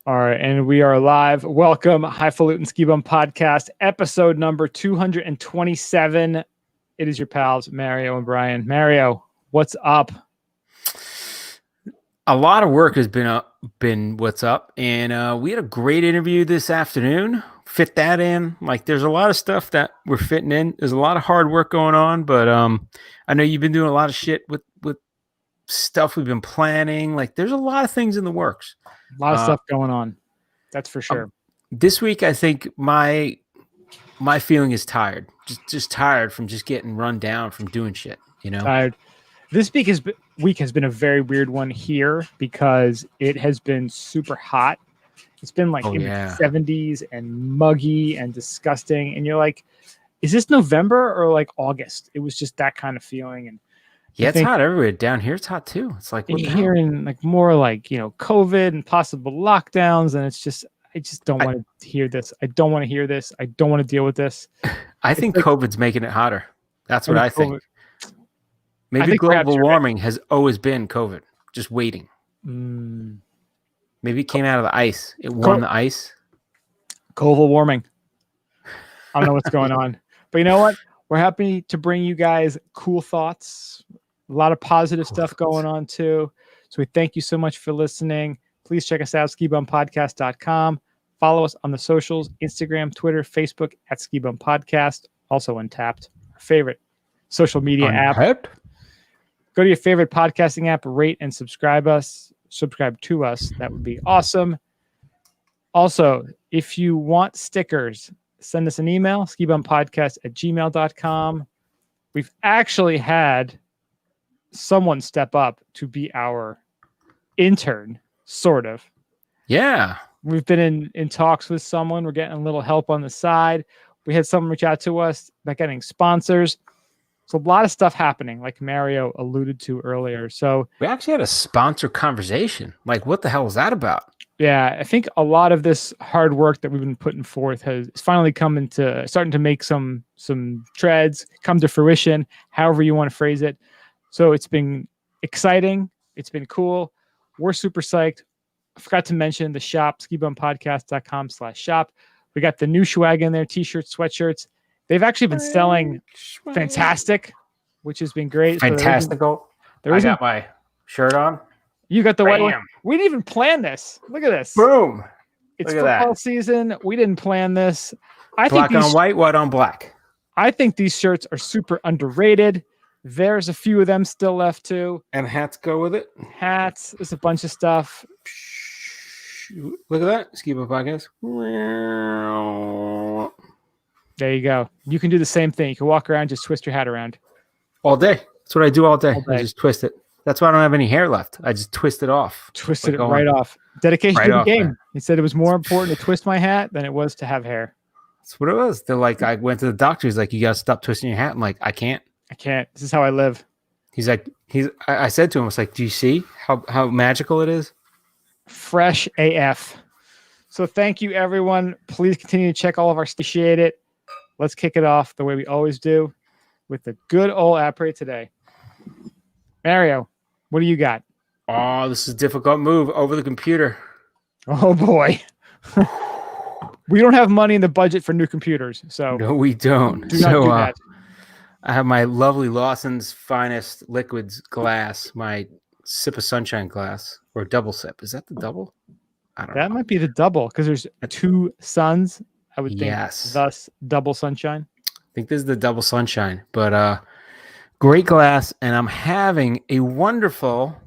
All right, and we are live. Welcome, Highfalutin Ski Bum Podcast, episode number 227. It is your pals, Mario and Brian. Mario, what's up? A lot of work has been what's up, and we had a great interview this afternoon. Fit that in. Like, there's a lot of stuff that we're fitting in. There's a lot of hard work going on, but I know you've been doing a lot of shit with stuff we've been planning. Like, there's a lot of things in the works. A lot of stuff going on. That's for sure. This week, I think my feeling is tired. Just tired from just getting run down from doing shit. You know, tired. This week has been a very weird one here because it has been super hot. It's been like in the 70s and muggy and disgusting. And you're like, is this November or like August? It was just that kind of feeling. And yeah, it's hot everywhere. Down here, it's hot too. It's like you're hearing like more like, COVID and possible lockdowns. And it's just, I just don't want to hear this. I don't want to hear this. I don't want to deal with this. I think COVID's making it hotter. That's what I think. Maybe global warming has always been COVID, just waiting. Maybe it came out of the ice. It warmed the ice. Global warming. I don't know what's going on. But you know what? We're happy to bring you guys cool thoughts. A lot of positive stuff going on too. So we thank you so much for listening. Please check us out, skibumpodcast.com. Follow us on the socials, Instagram, Twitter, Facebook at Ski Bum Podcast. Also Untapped, our favorite social media app. Go to your favorite podcasting app, rate and subscribe to us. That would be awesome. Also, if you want stickers, send us an email, skibumpodcast@gmail.com. We've actually had someone step up to be our intern, sort of. Yeah. We've been in talks with someone. We're getting a little help on the side. We had someone reach out to us about getting sponsors. So a lot of stuff happening, like Mario alluded to earlier. So we actually had a sponsor conversation. Like, what the hell is that about? Yeah, I think a lot of this hard work that we've been putting forth has finally starting to make some treads, come to fruition, however you want to phrase it. So it's been exciting. It's been cool. We're super psyched. I forgot to mention the shop, skibumpodcast.com/shop. We got the new swag in there, t-shirts, sweatshirts. They've actually been selling fantastic, which has been great. Fantastical. So I got my shirt on. You got the white one. We didn't even plan this. Look at this. Boom. It's football season. We didn't plan this. Black on white, white on black. I think these shirts are super underrated. There's a few of them still left too. And hats go with it. Hats. There's a bunch of stuff. Look at that. Ski Bum Podcast. There you go. You can do the same thing. You can walk around, just twist your hat around. All day. That's what I do all day. I just twist it. That's why I don't have any hair left. I just twist it off. Twisted it right off. Dedication to the game. Man. He said it was more important to twist my hat than it was to have hair. That's what it was. They're like, I went to the doctor. He's like, you got to stop twisting your hat. I'm like, I can't. This is how I live. He's like, I said to him, I was like, do you see how magical it is? Fresh AF. So thank you, everyone. Please continue to check all of our. Appreciate it. Let's kick it off the way we always do with the good old après today. Mario, what do you got? Oh, this is a difficult move over the computer. Oh, boy. We don't have money in the budget for new computers. So no, we don't. Do not do that. I have my lovely Lawson's Finest Liquids glass, my Sip of Sunshine glass, or double sip. Is that the double? I don't know. That might be the double because there's two suns. I would think. Yes. Thus, double sunshine. I think this is the double sunshine, but great glass, and I'm having a wonderful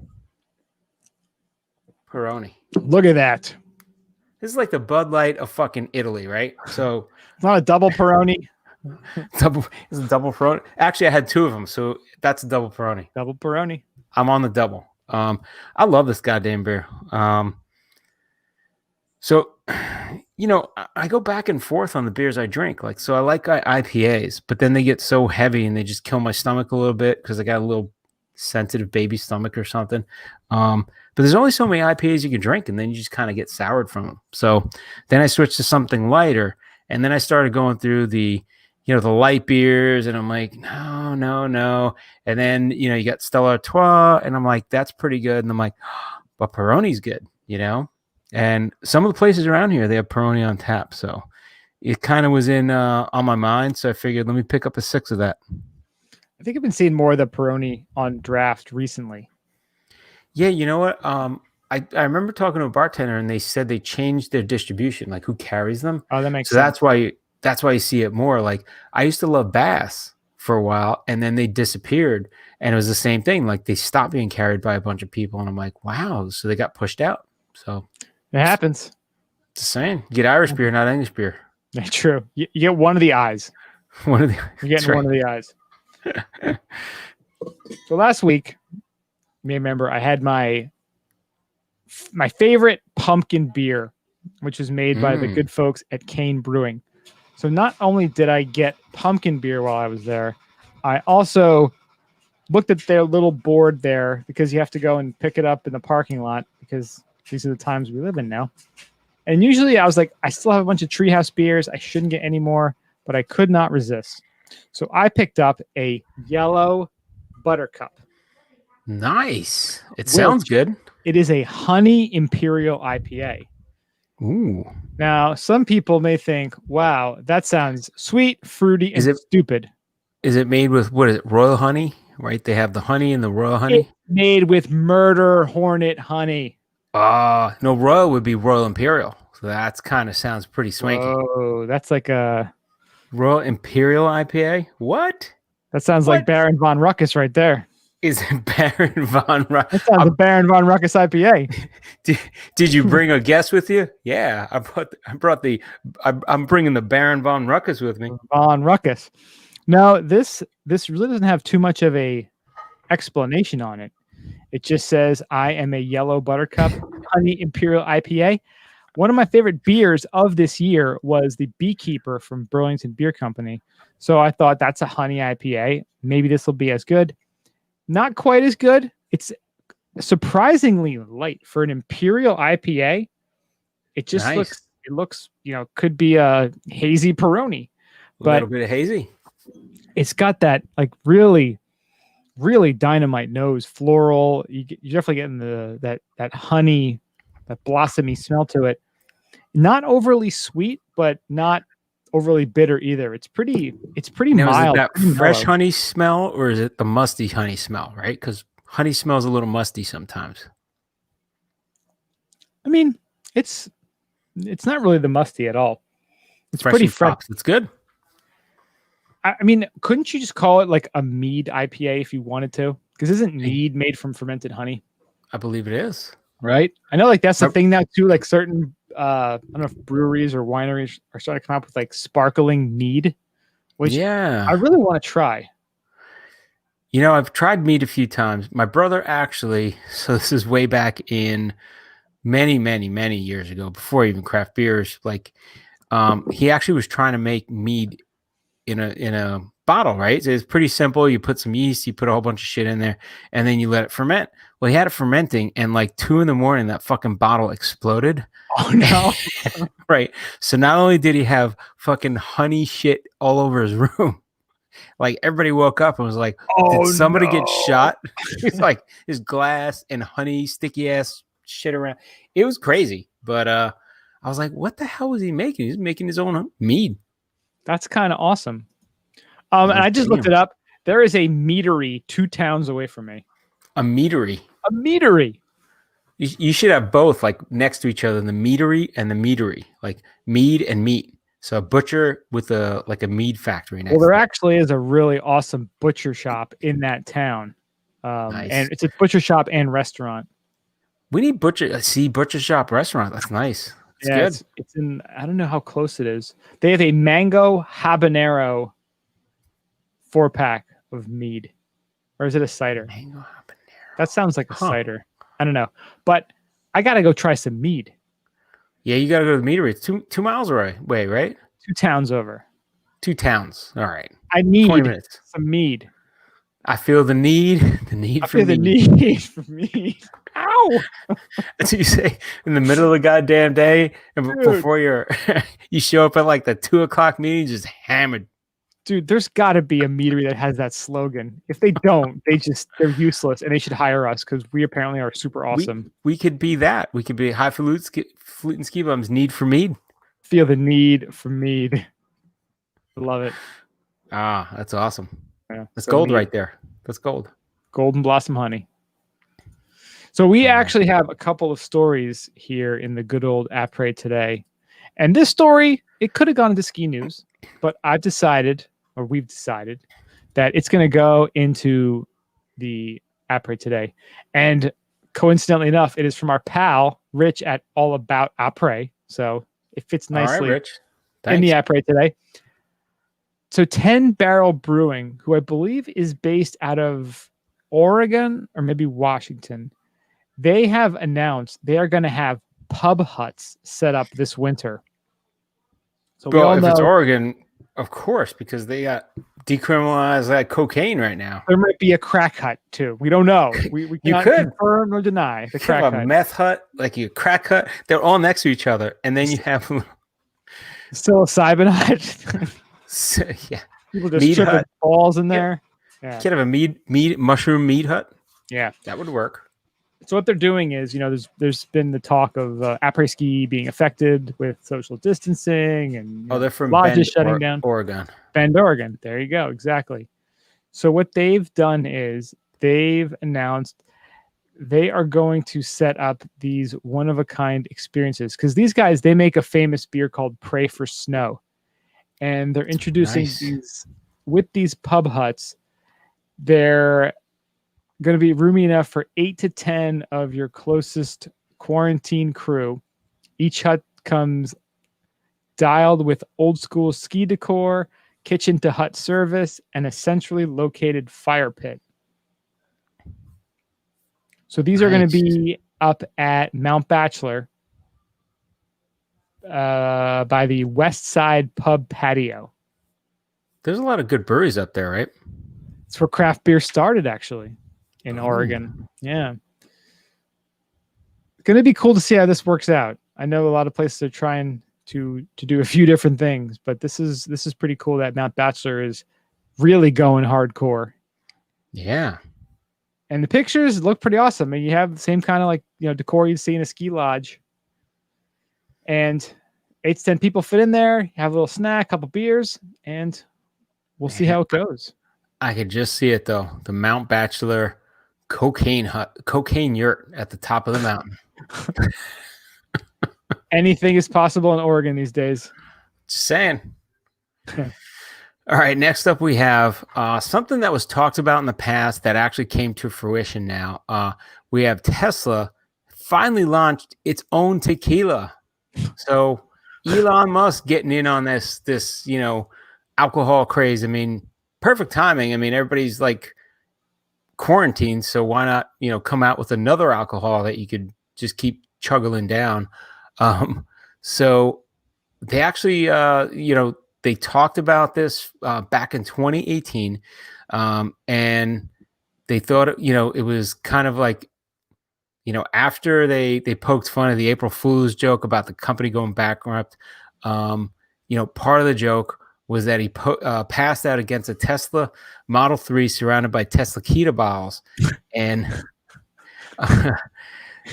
Peroni. Look at that. This is like the Bud Light of fucking Italy, right? So it's not a double Peroni. It's a double Peroni. Actually, I had two of them, so that's a double Peroni. Double Peroni. I'm on the double. I love this goddamn beer. So, I go back and forth on the beers I drink. Like, so I like IPAs, but then they get so heavy and they just kill my stomach a little bit because I got a little sensitive baby stomach or something. But there's only so many IPAs you can drink, and then you just kind of get soured from them. So then I switched to something lighter, and then I started going through the light beers, and I'm like, no. And then, you got Stella Artois, and I'm like, that's pretty good. And I'm like, but Peroni's good, And some of the places around here, they have Peroni on tap. So it kind of was on my mind. So I figured, let me pick up a 6 of that. I think I've been seeing more of the Peroni on draft recently. Yeah, you know what? I remember talking to a bartender and they said they changed their distribution, like who carries them. Oh, that makes So sense. that's why you see it more. Like I used to love Bass for a while and then they disappeared. And it was the same thing. Like they stopped being carried by a bunch of people. And I'm like, wow. So they got pushed out. So It happens. it's the same. Get Irish beer, not English beer. Yeah, true. You get one of the eyes. One of the You're getting one of the eyes. So last week, you may remember I had my favorite pumpkin beer, which was made by the good folks at Kane Brewing. So not only did I get pumpkin beer while I was there, I also looked at their little board there because you have to go and pick it up in the parking lot because these are the times we live in now. And usually I was like, I still have a bunch of Treehouse beers. I shouldn't get any more, but I could not resist. So I picked up a yellow buttercup. Nice. It sounds good. It is a honey imperial IPA. Ooh. Now, some people may think, wow, that sounds sweet, fruity, and stupid. Is it made with, what is it, royal honey? Right? They have the honey and the royal honey? It's made with murder hornet honey. No, royal would be Royal Imperial. So that's kind of sounds pretty swanky. Oh, that's like a Royal Imperial IPA? What? That sounds like Baron von Ruckus right there. Is it Baron von Ruckus? That sounds like Baron von Ruckus IPA. Did you bring a guest with you? Yeah, I'm bringing the Baron von Ruckus with me. Von Ruckus. No, this really doesn't have too much of a explanation on it. It just says, I am a yellow buttercup honey imperial IPA. One of my favorite beers of this year was the Beekeeper from Burlington Beer Company. So I thought that's a honey IPA. Maybe this will be as good. Not quite as good. It's surprisingly light for an imperial IPA. It just looks, could be a hazy Peroni. A little bit of hazy. It's got that like really, really dynamite nose, floral. You're definitely getting that honey, that blossomy smell to it. Not overly sweet, but not overly bitter either. It's pretty mild. Is it that fresh honey smell or is it the musty honey smell, right? Because honey smells a little musty sometimes. I mean, it's not really the musty at all. It's fresh pretty fresh. It's good. I mean, couldn't you just call it like a mead IPA if you wanted to? Because isn't mead made from fermented honey? I believe it is. Right? I know like that's the thing now too, like certain I don't know if breweries or wineries are starting to come up with like sparkling mead, which I really want to try. I've tried mead a few times. My brother actually, so this is way back in many, many, many years ago, before even craft beers, like he actually was trying to make mead in a bottle, right? So it's pretty simple. You put some yeast, you put a whole bunch of shit in there, and then you let it ferment. Well, he had it fermenting, and like 2 a.m, that fucking bottle exploded. Oh no! Right. So not only did he have fucking honey shit all over his room, like everybody woke up and was like, "Did somebody get shot?" It's like his glass and honey sticky ass shit around. It was crazy, but I was like, "What the hell was he making? He's making his own mead." That's kind of awesome. And I just looked it up. There is a meadery 2 towns away from me. A meadery. A meadery. You should have both like next to each other, the meadery and the meadery, like mead and meat. So a butcher with a mead factory next. Well, there actually is a really awesome butcher shop in that town. Nice. And it's a butcher shop and restaurant. We need butcher shop restaurant. That's nice. It's good. It's in, I don't know how close it is. They have a mango habanero 4-pack of mead. Or is it a cider? Mango habanero. That sounds like a cider. I don't know. But I got to go try some mead. Yeah, you got to go to the meadery. It's 2 miles away, right? 2 towns over. 2 towns. All right. I need some mead. I feel the need. The need for mead. The need for mead. Ow! That's what you say in the middle of the goddamn day, and before you show up at like the 2 o'clock meeting, just hammered. Dude, there's got to be a meadery that has that slogan. If they don't, they're useless, and they should hire us because we apparently are super awesome. We could be that. We could be Highfalutin and Ski Bums. Need for mead. Feel the need for mead. Love it. Ah, that's awesome. Yeah, that's so gold mead. right there. That's gold. Golden Blossom Honey. So we actually have a couple of stories here in the good old Après today. And this story, it could have gone into ski news, but we've decided that it's going to go into the Après today. And coincidentally enough, it is from our pal, Rich, at All About Après. So it fits nicely All right, Rich. in the Après today. So 10 Barrel Brewing, who I believe is based out of Oregon or maybe Washington, they have announced they are going to have pub huts set up this winter. So we all know, it's Oregon, of course, because they got decriminalized that cocaine right now. There might be a crack hut too. We don't know. We cannot confirm or deny the crack hut. A meth hut, like a crack hut. They're all next to each other, and then you have psilocybin hut. So, yeah, people just tripping balls in there. Yeah. You could have a mushroom meat hut. Yeah, that would work. So what they're doing is, there's been the talk of après ski being affected with social distancing and they're from lodges shutting down. Oregon. Bend, Oregon. There you go. Exactly. So what they've done is they've announced they are going to set up these one-of-a-kind experiences because these guys, they make a famous beer called Pray for Snow. And they're introducing these pub huts. They're going to be roomy enough for 8 to 10 of your closest quarantine crew. Each hut comes dialed with old school ski decor, kitchen to hut service, and a centrally located fire pit. So these are going to be up at Mount Bachelor by the West Side Pub patio. There's a lot of good breweries up there, right? It's where craft beer started, actually. In Oregon. Yeah. It's going to be cool to see how this works out. I know a lot of places are trying to do a few different things, but this is pretty cool that Mount Bachelor is really going hardcore. Yeah. And the pictures look pretty awesome. And you have the same kind of decor you'd see in a ski lodge. And 8 to 10 people fit in there, have a little snack, a couple beers, and we'll see how it goes. I could just see it though. The Mount Bachelor cocaine yurt at the top of the mountain. Anything is possible in Oregon these days. Just saying. All right, next up we have something that was talked about in the past that actually came to fruition now. We have Tesla finally launched its own tequila. So Elon Musk getting in on this alcohol craze. I mean, perfect timing. I mean, everybody's like quarantined, so why not come out with another alcohol that you could just keep chugging down. So they actually they talked about this back in 2018, and they thought it was kind of like after they poked fun of the April Fool's joke about the company going bankrupt. Part of the joke was that he passed out against a Tesla Model 3 surrounded by Tesla Kita bottles. And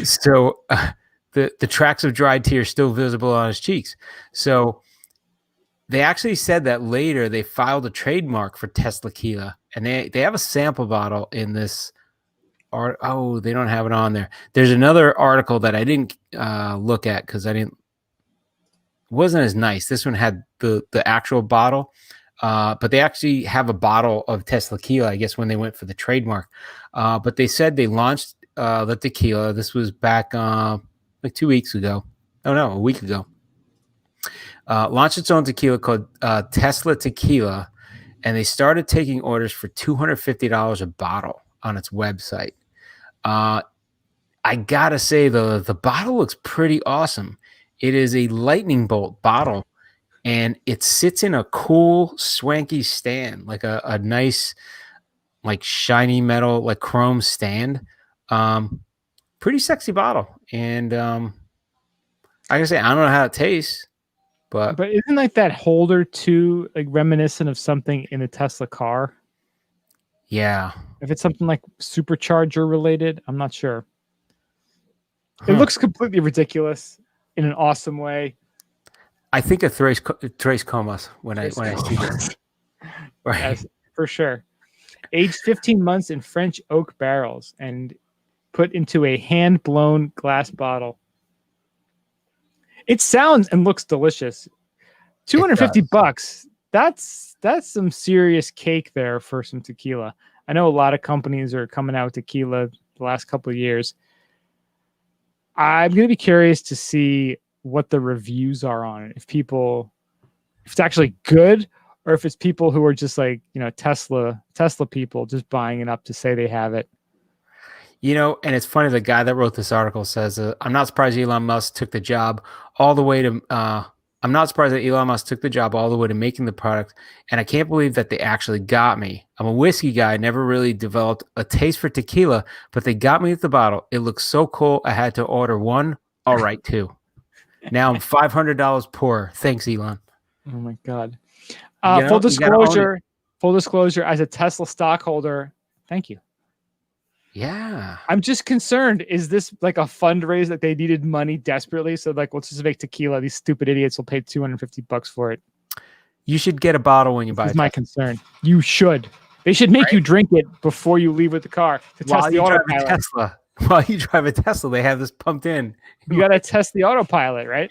so the tracks of dried tears still visible on his cheeks. So they actually said that later they filed a trademark for Tesla Kita, and they have a sample bottle in this art. Oh, they don't have it on there. There's another article that I didn't look at because it wasn't as nice. This one had the actual bottle, but they actually have a bottle of Tesla Tequila, I guess, when they went for the trademark. But they said they launched the tequila. This was back like 2 weeks ago. Oh, no, a week ago. Launched its own tequila called Tesla Tequila, and they started taking orders for $250 a bottle on its website. I gotta say, the bottle looks pretty awesome. It is a lightning bolt bottle, and it sits in a cool, swanky stand, like a nice, like shiny metal, like chrome stand. Pretty sexy bottle. And like I say, I don't know how it tastes. But isn't like that holder too like reminiscent of something in the Tesla car? yeah, If it's something like supercharger related, I'm not sure. It huh. looks completely ridiculous in an awesome way. I think of Thrace Comas when I see this. Right. Yes, for sure. Aged 15 months in French oak barrels and put into a hand-blown glass bottle. It sounds and looks delicious. 250 bucks. That's some serious cake there for some tequila. I know a lot of companies are coming out with tequila the last couple of years. I'm going to be curious to see what the reviews are on it. If it's actually good, or if it's people who are just like, Tesla people just buying it up to say they have it. And it's funny, the guy that wrote this article says, I'm not surprised Elon Musk took the job all the way to, I'm not surprised that Elon Musk took the job all the way to making the product. And I can't believe that they actually got me. I'm a whiskey guy, never really developed a taste for tequila, but they got me with the bottle. It looks so cool. I had to order one. All right, two. Now I'm $500 poor. Thanks, Elon. Oh my God. Full disclosure, as a Tesla stockholder, thank you. Yeah. I'm just concerned. Is this like a fundraiser that they needed money desperately? So like, let's just make tequila. These stupid idiots will pay $250 for it. You should get a bottle when you buy it. That's my concern. You should. They should make you drink it before you leave with the car to test the autopilot. While you drive a Tesla, they have this pumped in. You got to test the autopilot, right?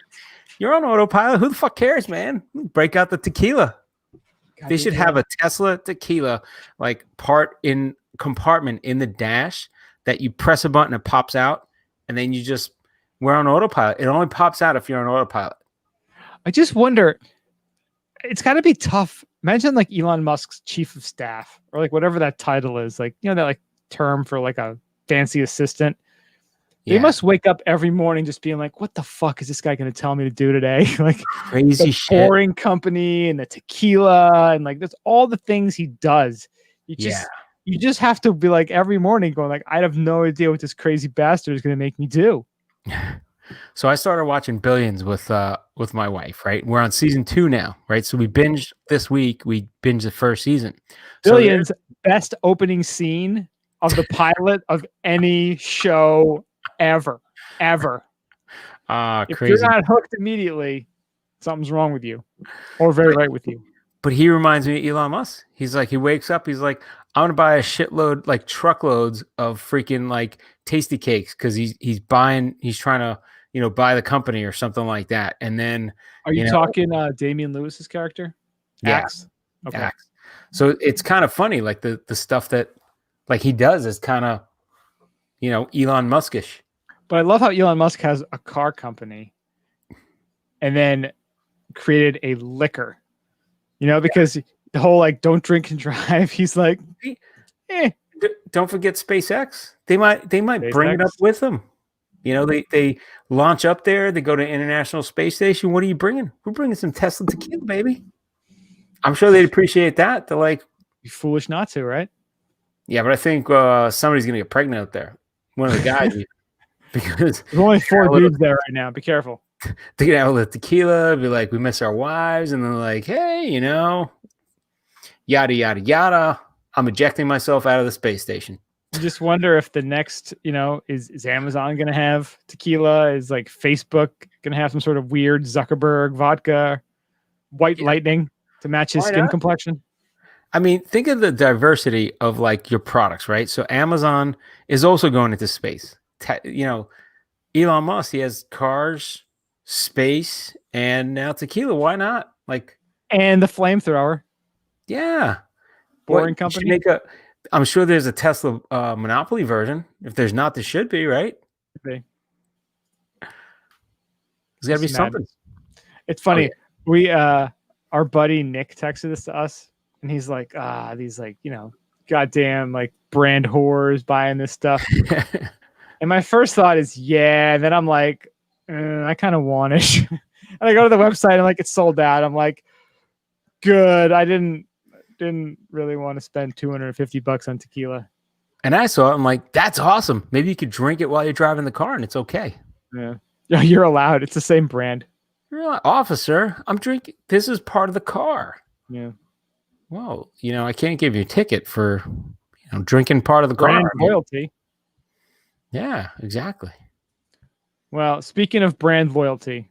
You're on autopilot. Who the fuck cares, man? Break out the tequila. God, they should have a Tesla tequila like compartment in the dash that you press a button, it pops out, and then we're on autopilot. It only pops out if you're on autopilot. I just wonder, it's got to be tough. Imagine like Elon Musk's chief of staff or like whatever that title is, like, that like term for like a fancy assistant. They must wake up every morning just being like, what the fuck is this guy going to tell me to do today? Like crazy shit. Boring company and the tequila and like that's all the things he does. You just have to be like every morning going like, I have no idea what this crazy bastard is going to make me do. So I started watching Billions with my wife, right? We're on season 2 now, right? So we binged this week. We binged the first season. Billions, best opening scene of the pilot of any show ever. If crazy. you're not hooked immediately, something's wrong with you, or very right with you. But he reminds me of Elon Musk. He's like, he wakes up, he's like, I'm gonna buy a shitload, like truckloads of freaking like tasty cakes because he's trying to buy the company or something like that. And then are you talking Damian Lewis's character? Yeah. Axe. Okay. Axe. So it's kind of funny, like the stuff that like he does is kind of Elon Muskish. But I love how Elon Musk has a car company and then created a liquor, because the whole like don't drink and drive. He's like, don't forget SpaceX. They might SpaceX. Bring it up with them. They launch up there. They go to International Space Station. What are you bringing? We're bringing some Tesla tequila, baby. I'm sure they'd appreciate that. They're like, you're foolish not to, right? Yeah, but I think somebody's gonna get pregnant out there. One of the guys. Because there's only 4 dudes there right now. Be careful. They're gonna have a little tequila, be like, we miss our wives, and they're like, hey, yada yada yada. I'm ejecting myself out of the space station. I just wonder if the next, is Amazon gonna have tequila? Is like Facebook gonna have some sort of weird Zuckerberg vodka, white lightning to match his skin complexion? I mean, think of the diversity of like your products, right? So Amazon is also going into space. Elon Musk, he has cars, space, and now tequila. Why not? And the flamethrower. Yeah. Boring company. I'm sure there's a Tesla Monopoly version. If there's not, there should be, right? There's got to be something. It's funny. We our buddy Nick texted this to us, and he's like, these like, goddamn like brand whores buying this stuff. And my first thought is, yeah. And then I'm like, I kind of want it. And I go to the website and like, it's sold out. I'm like, good. I didn't really want to spend $250 on tequila. And I saw it. I'm like, that's awesome. Maybe you could drink it while you're driving the car and it's okay. Yeah, you're allowed. It's the same brand. You're like, officer, I'm drinking. This is part of the car. Yeah. Well, I can't give you a ticket for drinking part of the car. Brand loyalty. Yeah, exactly. Well, speaking of brand loyalty,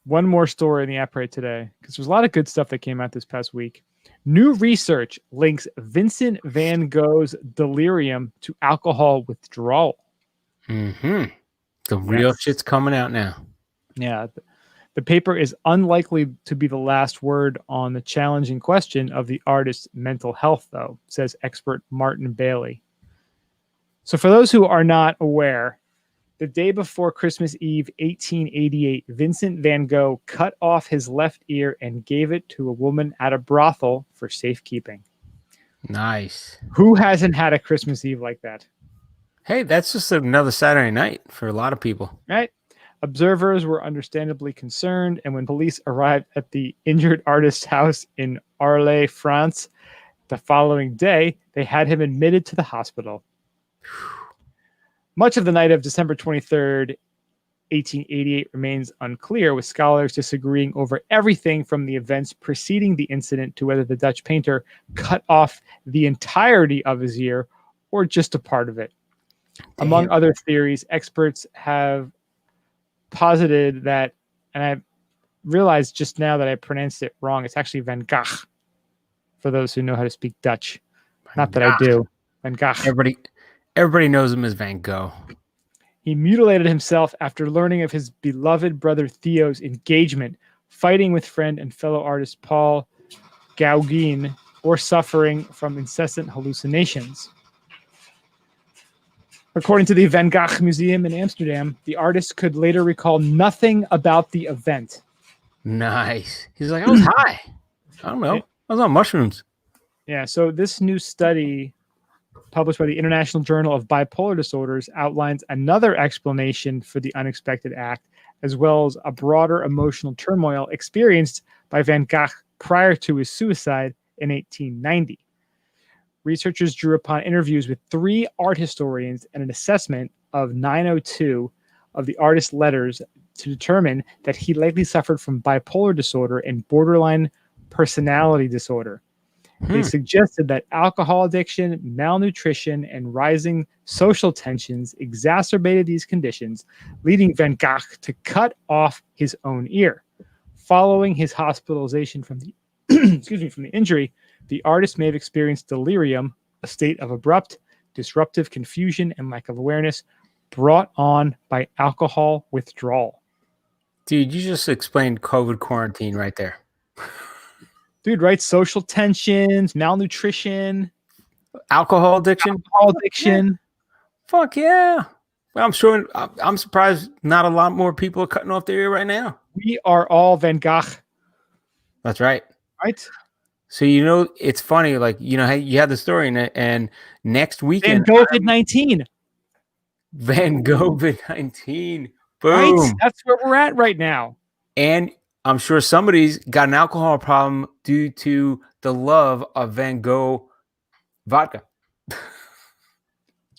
one more story in the app right today, because there's a lot of good stuff that came out this past week. New research links Vincent van Gogh's delirium to alcohol withdrawal. Mm-hmm. The real shit's coming out now. Yeah. The paper is unlikely to be the last word on the challenging question of the artist's mental health, though, says expert Martin Bailey. So for those who are not aware, the day before Christmas Eve, 1888, Vincent van Gogh cut off his left ear and gave it to a woman at a brothel for safekeeping. Nice. Who hasn't had a Christmas Eve like that? Hey, that's just another Saturday night for a lot of people. Right? Observers were understandably concerned, and when police arrived at the injured artist's house in Arles, France, the following day, they had him admitted to the hospital. Much of the night of December 23rd, 1888 remains unclear, with scholars disagreeing over everything from the events preceding the incident to whether the Dutch painter cut off the entirety of his ear or just a part of it. Damn. Among other theories, experts have posited that, and I realized just now that I pronounced it wrong, it's actually Van Gogh, for those who know how to speak Dutch. Not that I do. Van Gogh. Everybody knows him as Van Gogh. He mutilated himself after learning of his beloved brother Theo's engagement, fighting with friend and fellow artist Paul Gauguin, or suffering from incessant hallucinations. According to the Van Gogh Museum in Amsterdam, the artist could later recall nothing about the event. Nice. He's like, I was high. I don't know. I was on mushrooms. Yeah, so this new study published by the International Journal of Bipolar Disorders outlines another explanation for the unexpected act, as well as a broader emotional turmoil experienced by Van Gogh prior to his suicide in 1890. Researchers drew upon interviews with 3 art historians and an assessment of 902 of the artist's letters to determine that he likely suffered from bipolar disorder and borderline personality disorder. They suggested that alcohol addiction, malnutrition, and rising social tensions exacerbated these conditions, leading Van Gogh to cut off his own ear. Following his hospitalization from the from the injury, the artist may have experienced delirium, a state of abrupt, disruptive confusion and lack of awareness brought on by alcohol withdrawal. Dude, you just explained COVID quarantine right there. Dude, right? Social tensions, malnutrition, alcohol addiction. Yeah. Fuck yeah. Well, I'm surprised not a lot more people are cutting off their ear right now. We are all Van Gogh. That's right. Right? So, it's funny, like, you had the story and next weekend. Van COVID-19. Van COVID-19. Boom. Right? That's where we're at right now. And I'm sure somebody's got an alcohol problem due to the love of Van Gogh vodka.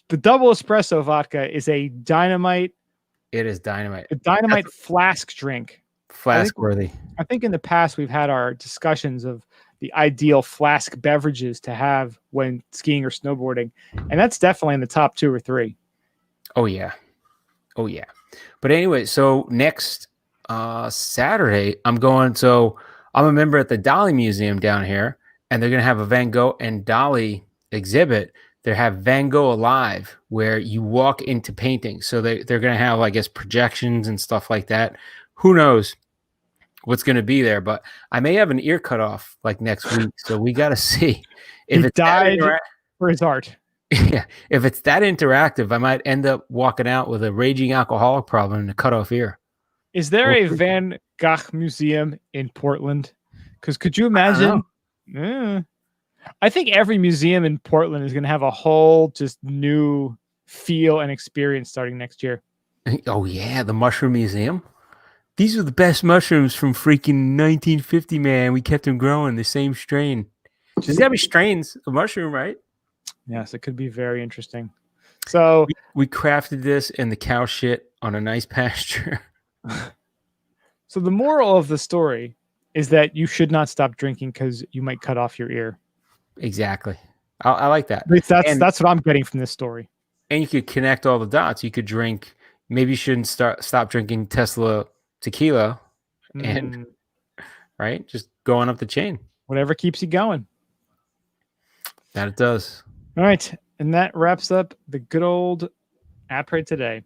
The double espresso vodka is a dynamite. It is dynamite. A dynamite flask drink. Flask worthy. I think in the past we've had our discussions of the ideal flask beverages to have when skiing or snowboarding. And that's definitely in the top 2 or 3. Oh, yeah. Oh, yeah. But anyway, so next Saturday, I'm a member at the Dali Museum down here, and they're going to have a Van Gogh and Dali exhibit. They have Van Gogh Alive, where you walk into paintings. So they're going to have, I guess, projections and stuff like that. Who knows what's going to be there, but I may have an ear cut off like next week. So we got to see if it died for his art. Yeah, if it's that interactive, I might end up walking out with a raging alcoholic problem and a cut off ear. Is there a Van Gogh museum in Portland? Because could you imagine? I think every museum in Portland is going to have a whole just new feel and experience starting next year. Oh, yeah, the Mushroom Museum. These are the best mushrooms from freaking 1950, man. We kept them growing, the same strain. There's got to be strains of mushroom, right? Yes, it could be very interesting. So we crafted this in the cow shit on a nice pasture. So the moral of the story is that you should not stop drinking because you might cut off your ear. Exactly. I like that. At least And that's what I'm getting from this story. you could connect all the dots. You could drink. Maybe you shouldn't stop drinking Tesla tequila, and right, just going up the chain. Whatever keeps you going. That it does. All right, and that wraps up the good old App Parade today.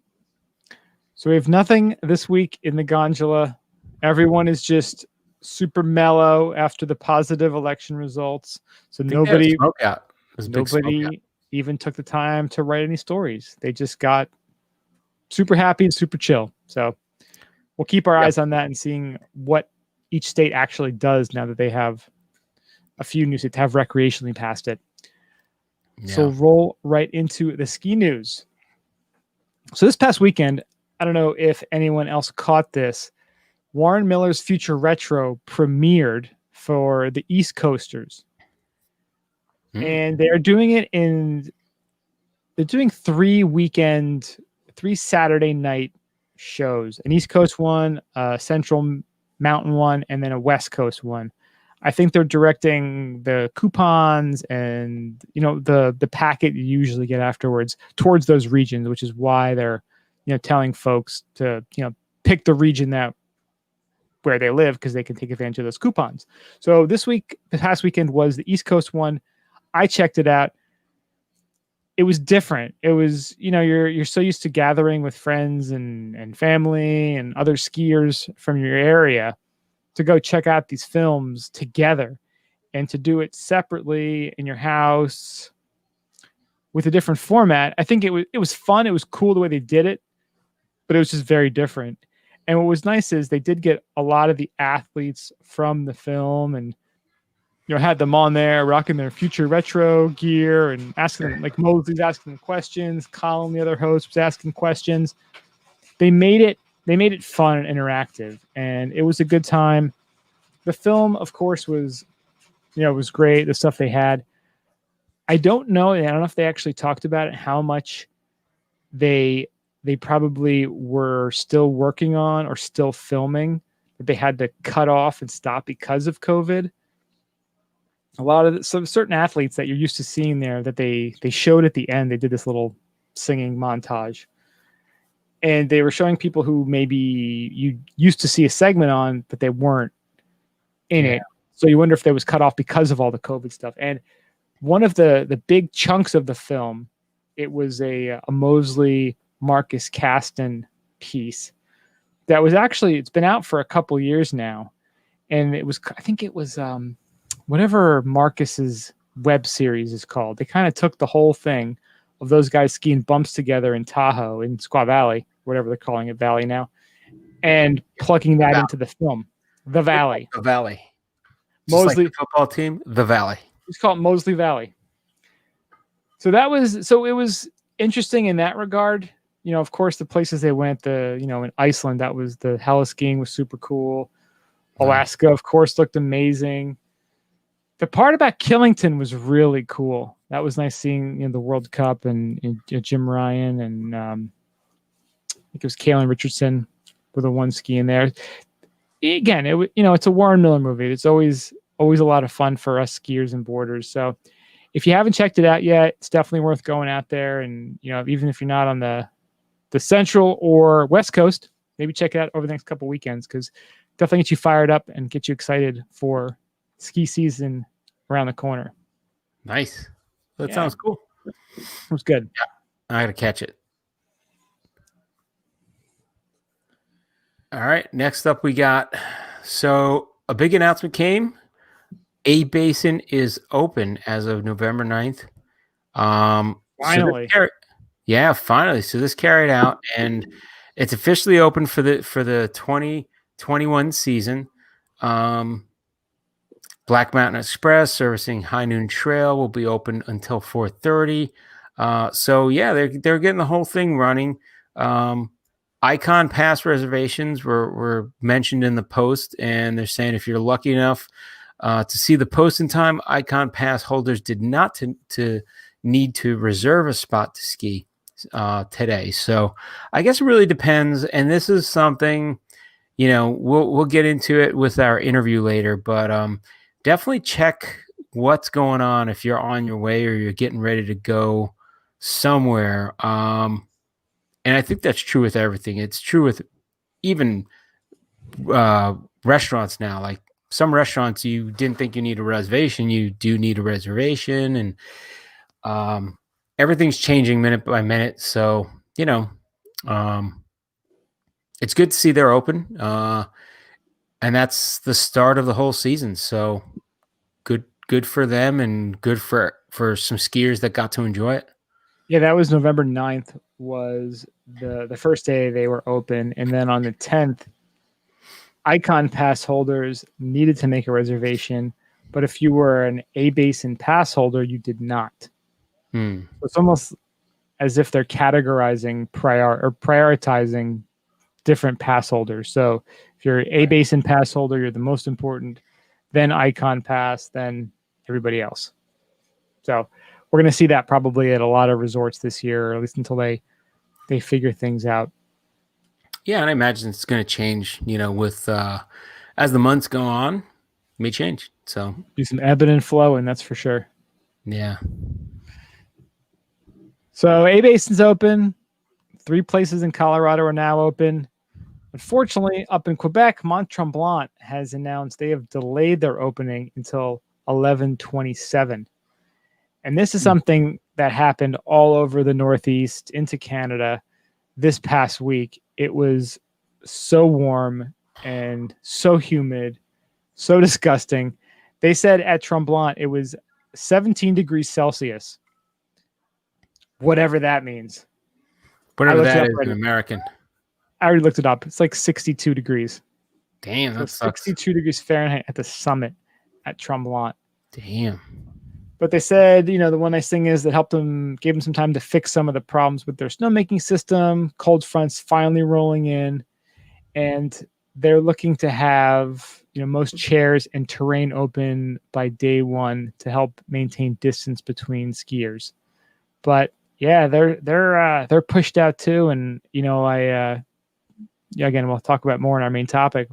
So we have nothing this week in the gondola. Everyone is just super mellow after the positive election results. So nobody even took the time to write any stories. They just got super happy and super chill. So we'll keep our eyes on that and seeing what each state actually does now that they have a few new states have recreationally passed it. Yeah. So roll right into the ski news. So this past weekend, I don't know if anyone else caught this, Warren Miller's Future Retro premiered for the East Coasters. And they're doing it they're doing 3 Saturday night shows, an East Coast one, a Central Mountain one, and then a West Coast one. I think they're directing the coupons and, the packet you usually get afterwards towards those regions, which is why they're, telling folks to, pick the region where they live because they can take advantage of those coupons. So the past weekend was the East Coast one. I checked it out. It was different. It was, you're so used to gathering with friends and family and other skiers from your area to go check out these films together, and to do it separately in your house with a different format. I think it was fun. It was cool the way they did it, but it was just very different. And what was nice is they did get a lot of the athletes from the film, and had them on there rocking their Future Retro gear and asking them, like Mosley's asking them questions, Colin, the other host, was asking questions. They made it fun and interactive, and it was a good time. The film, of course, was great. The stuff they had. I don't know if they actually talked about it, how much they probably were still working on or still filming that they had to cut off and stop because of COVID. A lot of certain athletes that you're used to seeing there that they showed at the end, they did this little singing montage, and they were showing people who maybe you used to see a segment on, but they weren't in it. So you wonder if they was cut off because of all the COVID stuff. And one of the big chunks of the film, it was a Mosley Marcus Caston piece that was it's been out for a couple years now. And I think it was whatever Marcus's web series is called. They kind of took the whole thing of those guys skiing bumps together in Tahoe, in Squaw Valley, whatever they're calling it, Valley now, and plugging that into the film. The Valley. The Valley. Mosley, like the football team, the Valley. It's called Mosley Valley. So it was interesting in that regard. Of course, the places they went, in Iceland, that was the heli skiing was super cool. Alaska, of course, looked amazing. The part about Killington was really cool. That was nice seeing the World Cup and Jim Ryan and I think it was Kalen Richardson with the one skiing there. Again, it's a Warren Miller movie. It's always a lot of fun for us skiers and boarders. So if you haven't checked it out yet, it's definitely worth going out there. And even if you're not on the Central or West Coast, maybe check it out over the next couple weekends, because definitely get you fired up and get you excited for ski season around the corner. Nice. That sounds cool. It was good. Yeah, I gotta catch it. All right. Next up, we got a big announcement came. A Basin is open as of November 9th. Finally. Finally. So this carried out, and it's officially open for the 2021 season. Black Mountain Express servicing High Noon Trail will be open until 4:30. They're getting the whole thing running. Icon Pass reservations were mentioned in the post, and they're saying if you're lucky enough to see the post in time, Icon Pass holders did not to need to reserve a spot to ski today. So I guess it really depends, and this is something, we'll get into it with our interview later, but definitely check what's going on if you're on your way or you're getting ready to go somewhere. And I think that's true with everything. It's true with even restaurants now. Like some restaurants, you didn't think you need a reservation, you do need a reservation, and everything's changing minute by minute. So um, it's good to see they're open, and that's the start of the whole season. So good for them, and good for some skiers that got to enjoy it. Yeah, that was November 9th was the first day they were open. And then on the 10th, Icon pass holders needed to make a reservation. But if you were an A Basin pass holder, you did not. So it's almost as if they're categorizing prioritizing different pass holders. So if you're an A Basin pass holder, you're the most important, then Icon pass, then everybody else. So we're going to see that probably at a lot of resorts this year, or at least until they figure things out. Yeah, and I imagine it's going to change, with as the months go on, it may change. So Do some ebb and flow, and that's for sure. Yeah. So A Basin's open. 3 places in Colorado are now open. Unfortunately, up in Quebec, Mont Tremblant has announced they have delayed their opening until 11/27. And this is something that happened all over the Northeast into Canada this past week. It was so warm and so humid, so disgusting. They said at Tremblant it was 17 degrees Celsius, whatever that means. Whatever that is in American. I already looked it up. It's like 62 degrees. Damn, that sucks. 62 degrees Fahrenheit at the summit at Tremblant. Damn. But they said, the one nice thing is that gave them some time to fix some of the problems with their snowmaking system. Cold fronts finally rolling in, and they're looking to have, most chairs and terrain open by day 1 to help maintain distance between skiers. But yeah, they're pushed out too, and again, we'll talk about more in our main topic.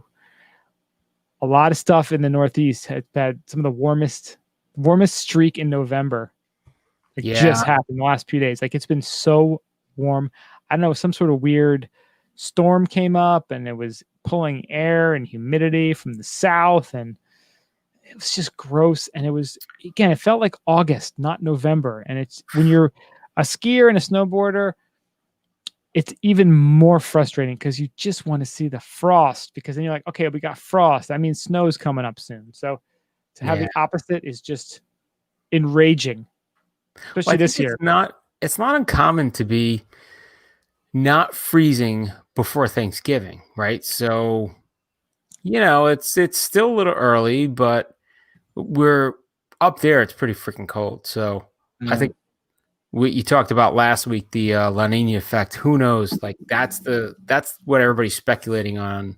A lot of stuff in the Northeast has had some of the warmest streak in November. Just happened the last few days. Like, it's been so warm. I don't know, some sort of weird storm came up and it was pulling air and humidity from the south, and it was just gross. And it felt like August, not November. And it's when you're a skier and a snowboarder, it's even more frustrating because you just want to see the frost, because then you're like, okay, we got frost. That means snow's coming up soon. So to have the opposite is just enraging, especially this year. It's not uncommon to be not freezing before Thanksgiving, right? So, it's still a little early, but we're up there. It's pretty freaking cold. So I think you talked about last week, the La Nina effect. Who knows? Like that's what everybody's speculating on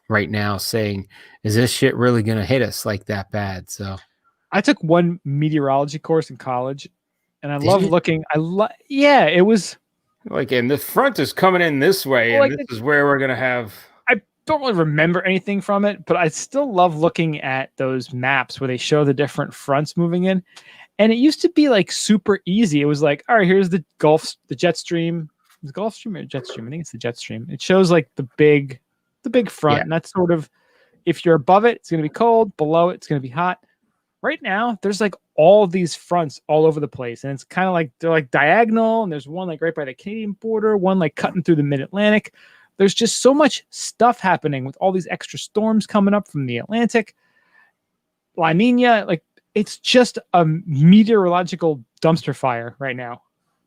right now, saying, is this shit really going to hit us like that bad? So I took one meteorology course in college, and I love looking. Yeah, it was like, and the front is coming in this way, and this is where we're going to have. I don't really remember anything from it, but I still love looking at those maps where they show the different fronts moving in. And it used to be like super easy. It was like, all right, here's the jet stream. Is it Gulf Stream or jet stream? I think it's the jet stream. It shows like the big front. And that's sort of, if you're above it, it's going to be cold. Below it, it's going to be hot. Right now, there's like all of these fronts all over the place. And it's kind of like, they're like diagonal. And there's one like right by the Canadian border, one like cutting through the mid-Atlantic. There's just so much stuff happening with all these extra storms coming up from the Atlantic. La Nina, like, it's just a meteorological dumpster fire right now.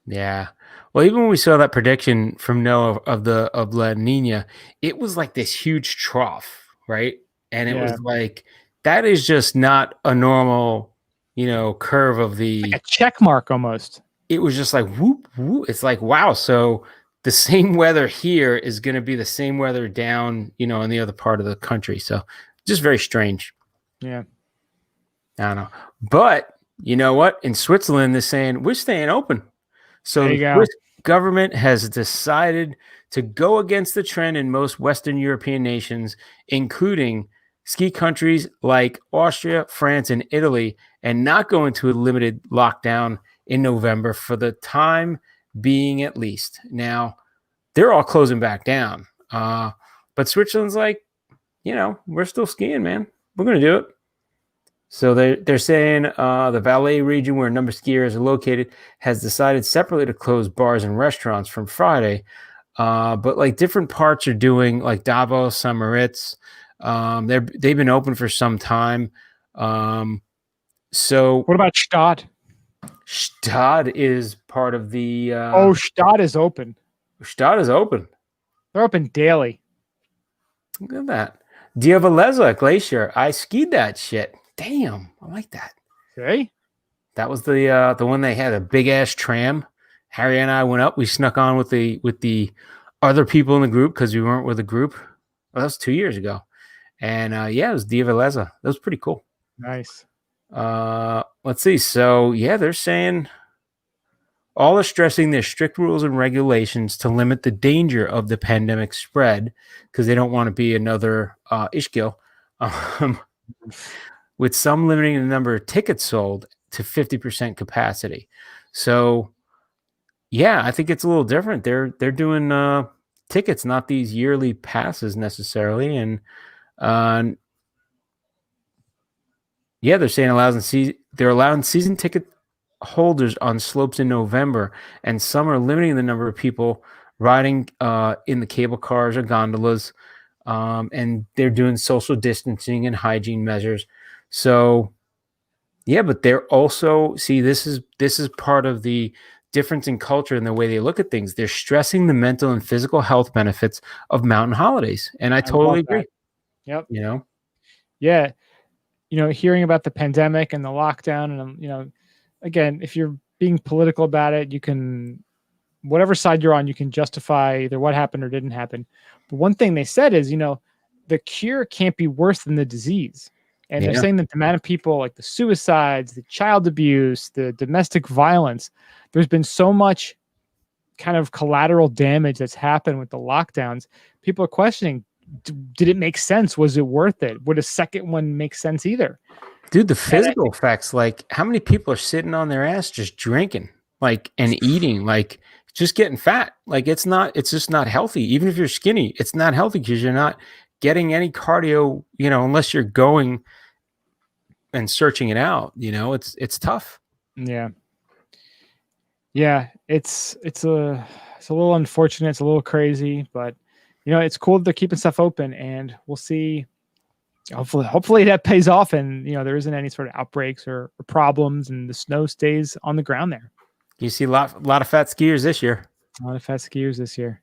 Yeah. Well, even when we saw that prediction from NOAA of La Nina, it was like this huge trough, right? And it was like, that is just not a normal, curve of the like a check mark almost. It was just like whoop, whoop. It's like, wow. So the same weather here is going to be the same weather down, in the other part of the country. So just very strange. Yeah. I don't know. But you know what? In Switzerland, they're saying we're staying open. So the Swiss government has decided to go against the trend in most Western European nations, including ski countries like Austria, France, and Italy, and not go into a limited lockdown in November for the time being at least. Now, they're all closing back down. But Switzerland's like, we're still skiing, man. We're going to do it. So they're saying the Valais region, where a number of skiers are located, has decided separately to close bars and restaurants from Friday. But like different parts are doing, like Davos, St. Moritz, they've been open for some time. So what about Stad? Stad is part of the. Stad is open. Stad is open. They're open daily. Look at that. Diavaleza Glacier. I skied that shit. Damn, I like that. Okay. That was the one they had a big ass tram. Harry and I went up. We snuck on with the other people in the group because we weren't with a group. Well, that was 2 years ago. And it was Diavaleza. That was pretty cool. Nice. Let's see. So they're saying all are stressing their strict rules and regulations to limit the danger of the pandemic spread because they don't want to be another Ishgil. With some limiting the number of tickets sold to 50% capacity. So, I think it's a little different. They're doing tickets, not these yearly passes necessarily. And they're saying they're allowing season ticket holders on slopes in November, and some are limiting the number of people riding in the cable cars or gondolas. And they're doing social distancing and hygiene measures. So, but they're also this is part of the difference in culture and the way they look at things. They're stressing the mental and physical health benefits of mountain holidays, and I totally agree. Yep. Yeah. Hearing about the pandemic and the lockdown, and again, if you're being political about it, you can, whatever side you're on, you can justify either what happened or didn't happen. But one thing they said is, the cure can't be worse than the disease. And they're saying that the amount of people, like the suicides, the child abuse, the domestic violence, there's been so much kind of collateral damage that's happened with the lockdowns. People are questioning, did it make sense? Was it worth it? Would a second one make sense either? Dude, the physical effects, like how many people are sitting on their ass just drinking, and eating, just getting fat. It's just not healthy. Even if you're skinny, it's not healthy because you're not getting any cardio, unless you're going and searching it out. It's tough. Yeah. It's a little unfortunate. It's a little crazy, but it's cool that they're keeping stuff open, and we'll see. Hopefully that pays off, and there isn't any sort of outbreaks or problems, and the snow stays on the ground there. You see a lot of fat skiers this year. A lot of fat skiers this year.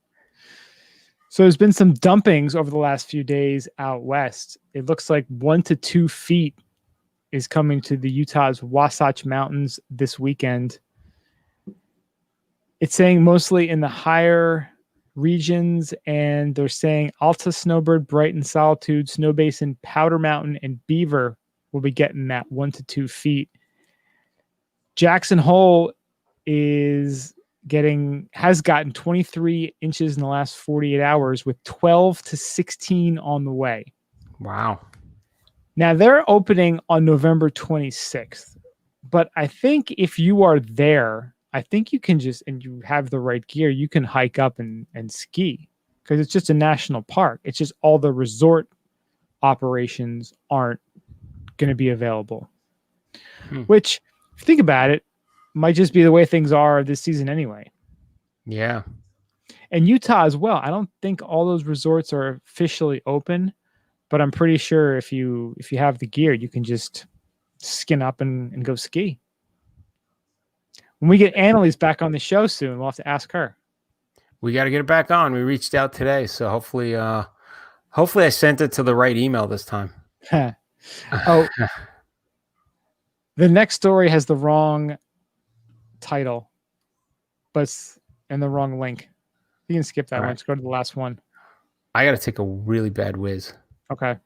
So there's been some dumpings over the last few days out west. It looks like 1 to 2 feet is coming to the Utah's Wasatch Mountains this weekend. It's saying mostly in the higher regions, and they're saying Alta, Snowbird, Brighton, Solitude, Snow Basin, Powder Mountain, and Beaver will be getting that 1 to 2 feet. Jackson Hole has gotten 23 inches in the last 48 hours, with 12 to 16 on the way. Wow. Now they're opening on November 26th, but I think if you are there, I think you can and you have the right gear, you can hike up and ski, because it's just a national park. It's just all the resort operations aren't going to be available, which, if you think about it, might just be the way things are this season anyway. Yeah. And Utah as well. I don't think all those resorts are officially open, but I'm pretty sure if you have the gear, you can just skin up and go ski. When we get Annalise back on the show soon, we'll have to ask her. We got to get her back on. We reached out today, so hopefully I sent it to the right email this time. Oh, the next story has the wrong title, and the wrong link. You can skip that one. Let's go to the last one. I got to take a really bad whiz. Okay. All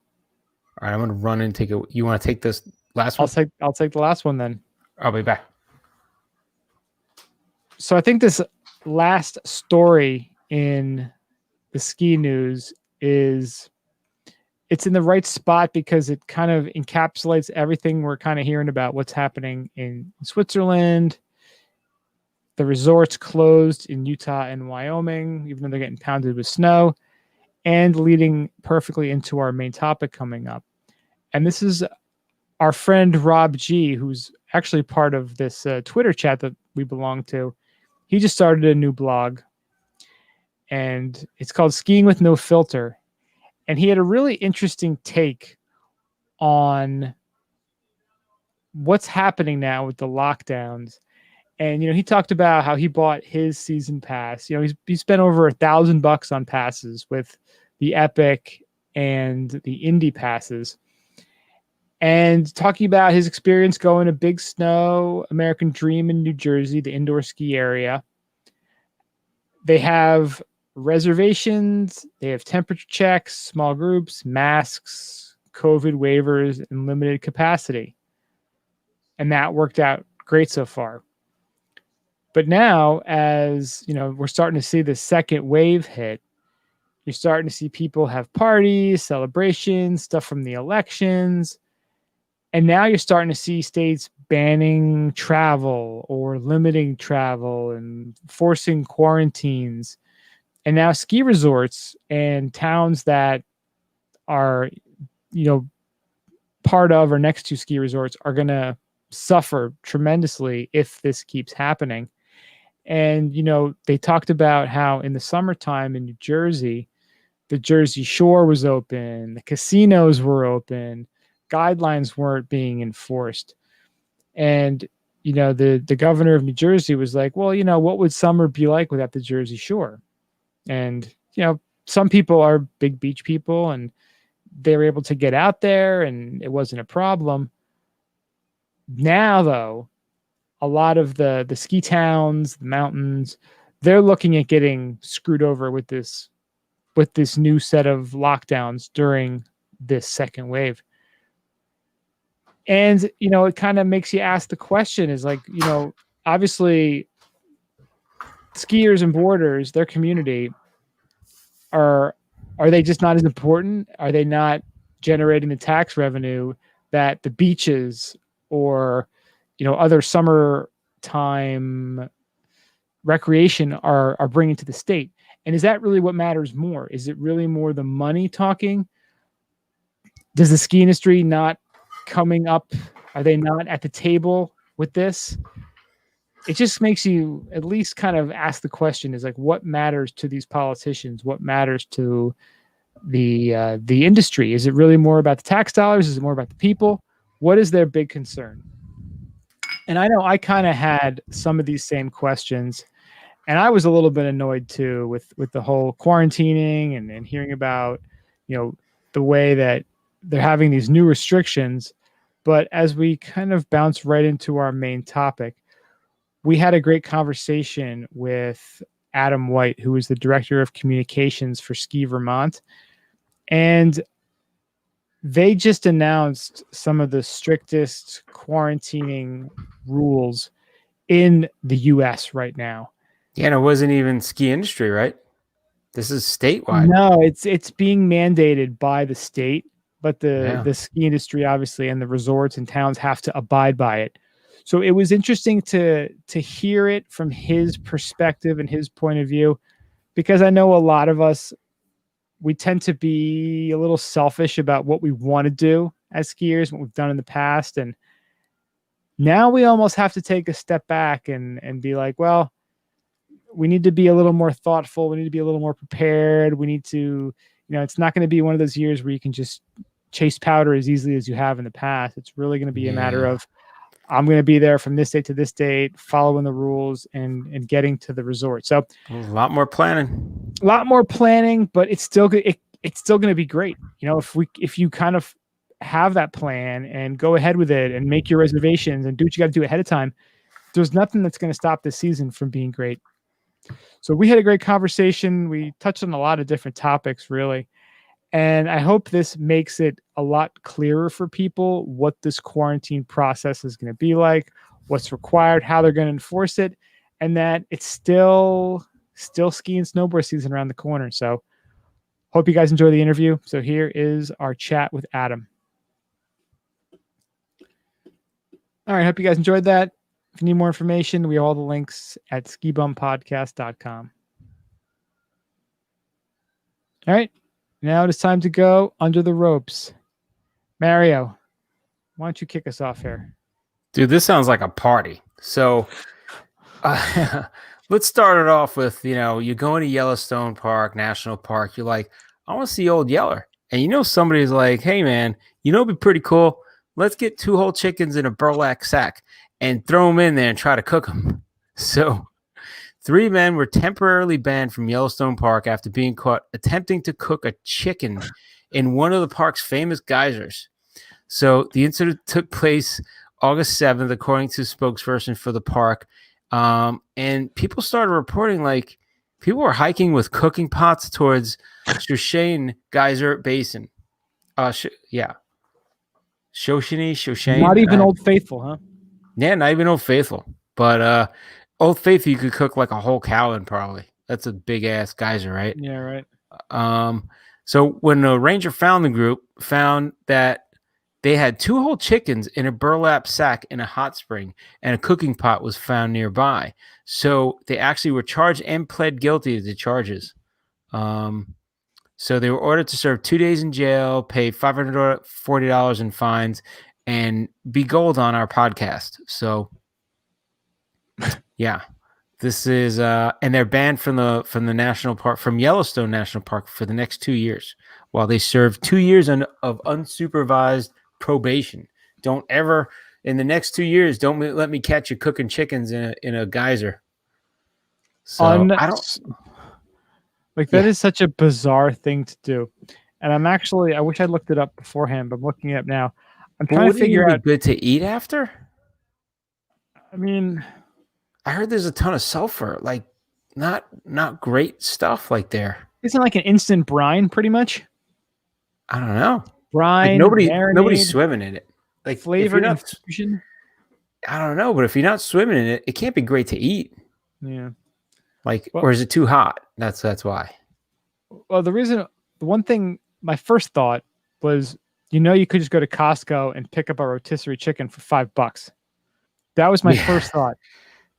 right, I'm going to run and take it. You want to take this last one? I'll take the last one then. I'll be back. So I think this last story in the ski news is it's in the right spot because it kind of encapsulates everything we're kind of hearing about what's happening in Switzerland. The resorts closed in Utah and Wyoming, even though they're getting pounded with snow, and leading perfectly into our main topic coming up. And this is our friend Rob G, who's actually part of this Twitter chat that we belong to. He just started a new blog, and it's called Skiing with No Filter. And he had a really interesting take on what's happening now with the lockdowns. And, he talked about how he bought his season pass. He spent over $1,000 on passes with the Epic and the Indy passes. And talking about his experience going to Big Snow, American Dream in New Jersey, the indoor ski area. They have reservations, they have temperature checks, small groups, masks, COVID waivers, and limited capacity. And that worked out great so far. But now, as we're starting to see the second wave hit, you're starting to see people have parties, celebrations, stuff from the elections. And now you're starting to see states banning travel or limiting travel and forcing quarantines. And now ski resorts and towns that are, part of or next to ski resorts are going to suffer tremendously if this keeps happening. And, they talked about how in the summertime in New Jersey, the Jersey Shore was open, the casinos were open, guidelines weren't being enforced. And, the governor of New Jersey was like, well, what would summer be like without the Jersey Shore? And, some people are big beach people and they were able to get out there and it wasn't a problem. Now, though, a lot of the ski towns, the mountains, they're looking at getting screwed over with this new set of lockdowns during this second wave. And, it kind of makes you ask the question is like, obviously skiers and boarders, their community, are they just not as important? Are they not generating the tax revenue that the beaches or, other summertime recreation are bringing to the state? And is that really what matters more? Is it really more the money talking? Does the ski industry not coming up? Are they not at the table with this? It just makes you at least kind of ask the question is like, what matters to these politicians? What matters to the industry? Is it really more about the tax dollars? Is it more about the people? What is their big concern? And I know I kind of had some of these same questions, and I was a little bit annoyed too with the whole quarantining and hearing about, the way that they're having these new restrictions. But as we kind of bounce right into our main topic, we had a great conversation with Adam White, who is the director of communications for Ski Vermont. And they just announced some of the strictest quarantining rules in the US right now. Yeah, and it wasn't even ski industry, right? This is statewide. No, it's being mandated by the state, but the ski industry obviously and the resorts and towns have to abide by it. So it was interesting to hear it from his perspective and his point of view, because I know a lot of us, we tend to be a little selfish about what we want to do as skiers, what we've done in the past. And now we almost have to take a step back and be like, well, we need to be a little more thoughtful. We need to be a little more prepared. We need to, it's not going to be one of those years where you can just chase powder as easily as you have in the past. It's really going to be a matter of, I'm going to be there from this date to this date, following the rules and getting to the resort. So a lot more planning, but it's still going to be great. If you kind of have that plan and go ahead with it and make your reservations and do what you got to do ahead of time, there's nothing that's going to stop this season from being great. So we had a great conversation. We touched on a lot of different topics, really. And I hope this makes it a lot clearer for people what this quarantine process is going to be like, what's required, how they're going to enforce it, and that it's still ski and snowboard season around the corner. So Hope you guys enjoy the interview. So here is our chat with Adam. All right. Hope you guys enjoyed that. If you need more information, we have all the links at skibumpodcast.com. All right. Now it is time to go under the ropes. Mario, why don't you kick us off here? Dude, this sounds like a party. So let's start it off with, you're going to Yellowstone Park, National Park. You're like, I want to see Old Yeller. And somebody's like, hey, man, it'd be pretty cool. Let's get 2 whole chickens in a burlap sack and throw them in there and try to cook them. So 3 men were temporarily banned from Yellowstone Park after being caught attempting to cook a chicken in one of the park's famous geysers. So the incident took place August 7th, according to a spokesperson for the park. And people started reporting like people were hiking with cooking pots towards Shoshone Geyser Basin. Shoshone. Not even Old Faithful, huh? Yeah, not even Old Faithful. But Old Faithful, you could cook like a whole cow in probably. That's a big ass geyser, right? Yeah, right. So when the ranger found the group, found that they had 2 whole chickens in a burlap sack in a hot spring, and a cooking pot was found nearby. So they actually were charged and pled guilty to the charges. So they were ordered to serve 2 days in jail, pay $540 in fines, and be gold on our podcast. So, yeah, this is and they're banned from the national park, from Yellowstone National Park, for the next 2 years, while they serve 2 years of unsupervised probation. Don't ever in the next 2 years, don't let me catch you cooking chickens in a geyser. So I don't like that. Is such a bizarre thing to do. And I wish I looked it up beforehand, but I'm looking it up now. I'm trying to figure out. Good to eat after? I mean, I heard there's a ton of sulfur, like not great stuff like there. Isn't it like an instant brine pretty much? I don't know. Brine, like nobody's swimming in it. Like flavor infusion. I don't know, but if you're not swimming in it, it can't be great to eat. Yeah. Or is it too hot? That's why. Well, the one thing, my first thought was, you could just go to Costco and pick up a rotisserie chicken for $5. That was my first thought.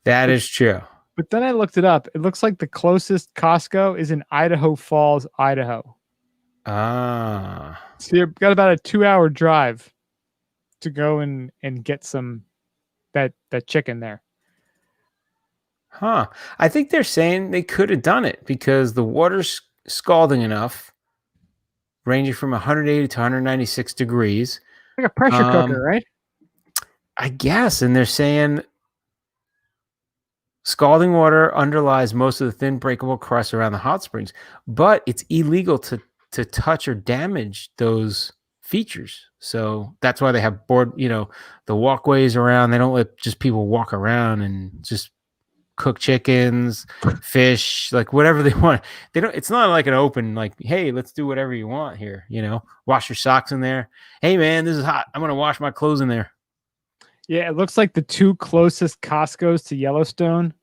That is true. But then I looked it up. It looks like the closest Costco is in Idaho Falls, Idaho. Ah. So you've got about a 2-hour drive to go and get some that chicken there. Huh. I think they're saying they could have done it because the water's scalding enough, ranging from 180 to 196 degrees. Like a pressure cooker, right? I guess. And they're saying scalding water underlies most of the thin breakable crust around the hot springs, but it's illegal to touch or damage those features. So that's why they have the walkways around. They don't let just people walk around and just cook chickens, fish, like whatever they want. It's not like an open, like, hey, let's do whatever you want here. Wash your socks in there. Hey man, this is hot. I'm going to wash my clothes in there. Yeah. It looks like the 2 closest Costco's to Yellowstone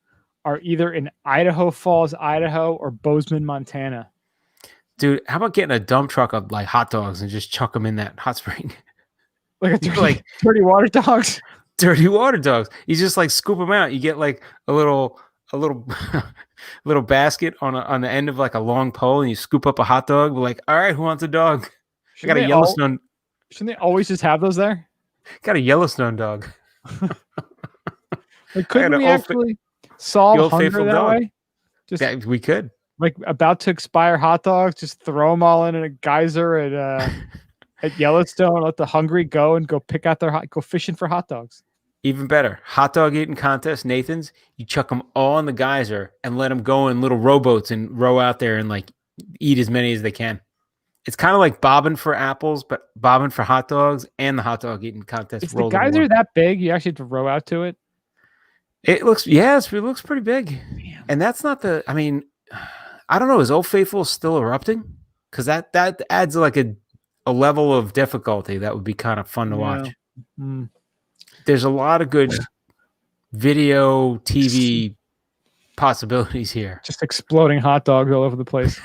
are either in Idaho Falls, Idaho, or Bozeman, Montana. Dude, how about getting a dump truck of like hot dogs and just chuck them in that hot spring? Like dirty water dogs. Dirty water dogs. You just like scoop them out. You get like a little little basket on the end of like a long pole, and you scoop up a hot dog. We're like, all right, who wants a dog? I got a Yellowstone. Shouldn't they always just have those there? Got a Yellowstone dog. Like, couldn't we actually solve hunger that way? We could. Like about to expire hot dogs, just throw them all in a geyser at Yellowstone. Let the hungry go and go pick out go fishing for hot dogs. Even better, hot dog eating contest, Nathan's. You chuck them all in the geyser and let them go in little rowboats and row out there and like eat as many as they can. It's kind of like bobbing for apples, but bobbing for hot dogs, and the hot dog eating contest. Is the geyser that big? You actually have to row out to it? It looks pretty big. Damn. And that's not I mean, I don't know. Is Old Faithful still erupting? Because that adds like a level of difficulty that would be kind of fun to watch. Mm. There's a lot of good video, TV possibilities here. Just exploding hot dogs all over the place.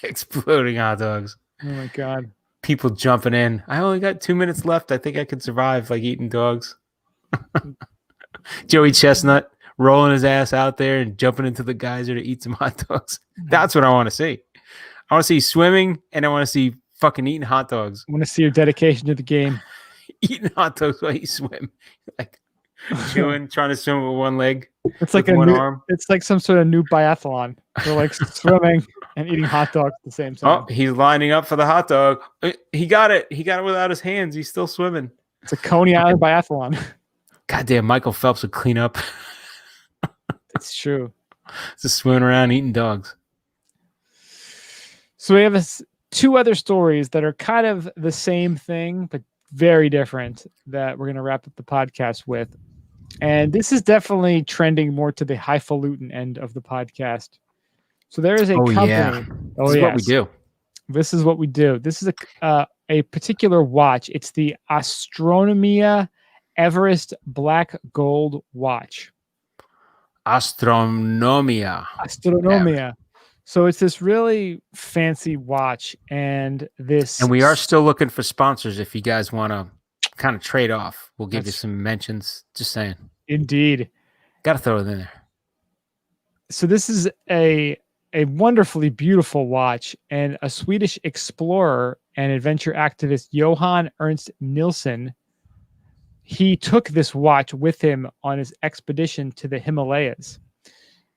Exploding hot dogs. Oh my God. People jumping in. I only got 2 minutes left. I think I could survive like eating dogs. Joey Chestnut rolling his ass out there and jumping into the geyser to eat some hot dogs. That's what I want to see. I want to see swimming, and I want to see fucking eating hot dogs. I want to see your dedication to the game. Eating hot dogs while you swim. Like trying to swim with one leg. It's like arm. It's like some sort of new biathlon. They're like swimming and eating hot dogs at the same time. Oh, he's lining up for the hot dog. He got it. He got it without his hands. He's still swimming. It's a Coney Island biathlon. Goddamn, Michael Phelps would clean up. It's true. Just swimming around eating dogs. So we have two other stories that are kind of the same thing, but very different, that we're going to wrap up the podcast with. And this is definitely trending more to the highfalutin end of the podcast. So there is a company. Yeah. This is what we do. This is what we do. This is a particular watch. It's the Astronomia Everest Black Gold watch. Astronomia. Astronomia. So it's this really fancy watch, and we are still looking for sponsors. If you guys want to kind of trade off, we'll give you some mentions. Just saying. Indeed. Got to throw it in there. So this is a wonderfully beautiful watch, and a Swedish explorer and adventure activist, Johan Ernst Nilsson, he took this watch with him on his expedition to the Himalayas.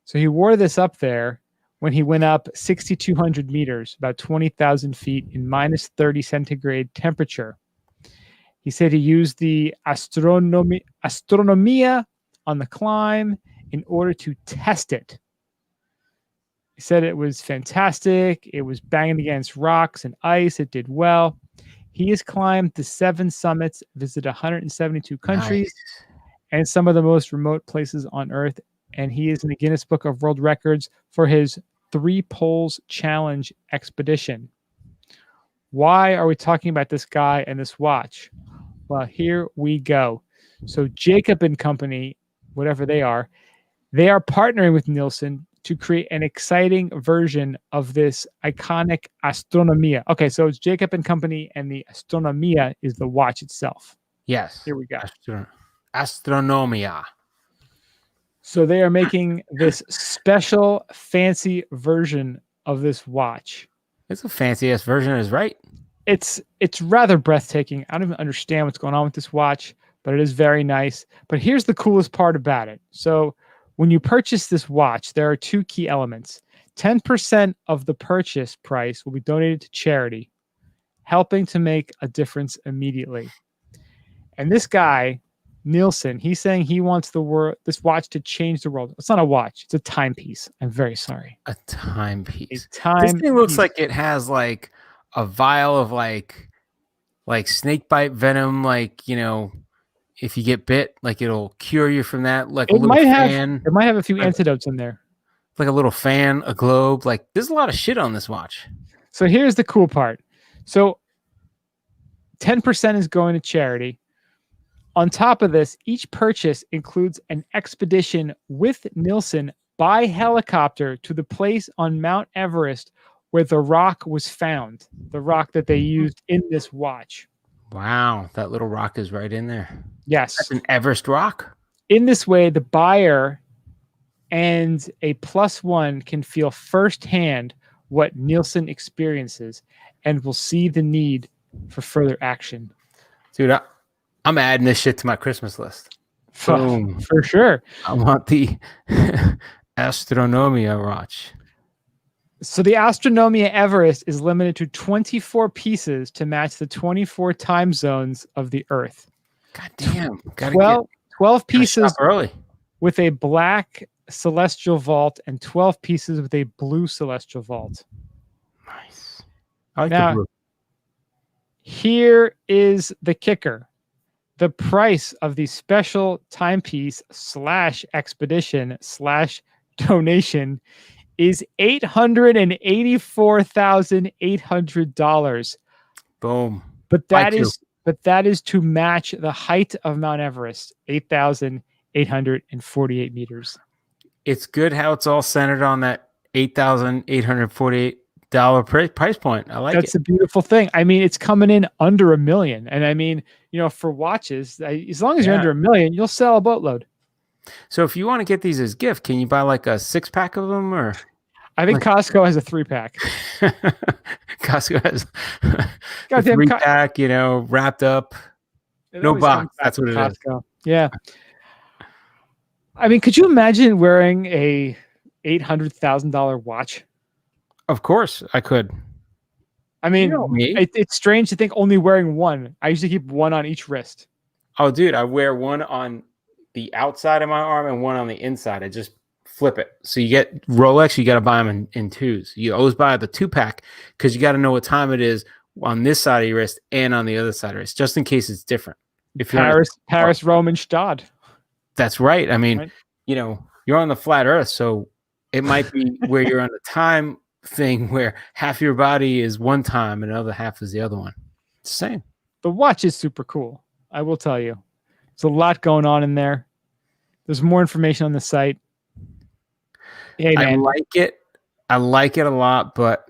So he wore this up there when he went up 6,200 meters, about 20,000 feet in minus 30 centigrade temperature. He said he used the Astronomia on the climb in order to test it. He said it was fantastic. It was banging against rocks and ice. It did well. He has climbed the 7 summits, visited 172 countries, and some of the most remote places on Earth. And he is in the Guinness Book of World Records for his 3 Poles Challenge expedition. Why are we talking about this guy and this watch? Well, here we go. So Jacob and Company, whatever they are partnering with Nilsson to create an exciting version of this iconic Astronomia. Okay, so it's Jacob and Company, and the Astronomia is the watch itself. Yes. Here we go. Astronomia. So they are making this special, fancy version of this watch. It's a fancy-ass version, is right. It's rather breathtaking. I don't even understand what's going on with this watch, but it is very nice. But here's the coolest part about it. So when you purchase this watch, there are 2 key elements. 10% of the purchase price will be donated to charity, helping to make a difference immediately. And this guy, Nilsson, he's saying he wants this watch to change the world. It's not a watch. It's a timepiece. I'm very sorry. A timepiece. This thing looks like it has like a vial of like snake bite venom, like, you know, if you get bit, like it'll cure you from that. Like it might have a few antidotes in there. Like a little fan, a globe. Like there's a lot of shit on this watch. So here's the cool part. So 10% is going to charity. On top of this, each purchase includes an expedition with Nilsson by helicopter to the place on Mount Everest where the rock was found, the rock that they used in this watch. Wow, that little rock is right in there. Yes. That's an Everest rock. In this way, the buyer and a +1 can feel firsthand what Nilsson experiences and will see the need for further action. Dude, I'm adding this shit to my Christmas list. Boom. For sure. I want the Astronomia watch. So the Astronomia Everest is limited to 24 pieces to match the 24 time zones of the Earth. God damn. 12 pieces early with a black celestial vault and 12 pieces with a blue celestial vault. Nice. I like the blue. Here is the kicker. The price of the special timepiece / expedition / donation is $884,800. Boom. But that is to match the height of Mount Everest, 8,848 meters. It's good how it's all centered on that 8,848 price point. I like That's it. a beautiful thing. I mean, it's coming in under $1 million. And I mean, for watches, as long as you're under $1 million, you'll sell a boatload. So if you want to get these as gift, can you buy like a 6-pack of them, or? I think Costco has a 3-pack. Costco has a Goddamn 3-pack, wrapped up. No box. That's what it is. Yeah. I mean, could you imagine wearing a $800,000 watch? Of course, I could. I mean, it's strange to think only wearing one. I usually keep one on each wrist. Oh, dude, I wear one on the outside of my arm and one on the inside. I just flip it. So you get Rolex, you got to buy them in twos. You always buy the 2-pack because you got to know what time it is on this side of your wrist and on the other side of your wrist, just in case it's different. If Paris, Rome, and Stad. That's right. I mean, you're on the flat Earth, so it might be where you're on the time thing where half your body is one time and the other half is the other one. It's the same. The watch is super cool. I will tell you. There's a lot going on in there. There's more information on the site. Hey, man. I like it a lot, but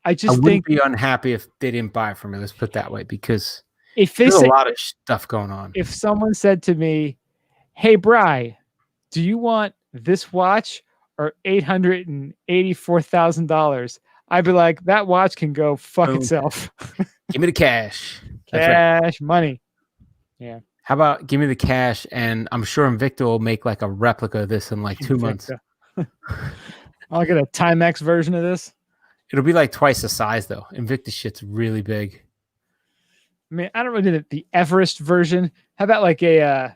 I wouldn't be unhappy if they didn't buy it from me. Let's put it that way, because there's a lot of stuff going on. If someone said to me, "Hey, Bri, do you want this watch or $884,000?" I'd be like, "That watch can go fuck itself." Give me the cash. Cash, money. Yeah. How about give me the cash, and I'm sure Invicta will make like a replica of this in like 2 months. I'll get a Timex version of this. It'll be like twice the size though. Invicta shit's really big. I mean, I don't really do the Everest version. How about like a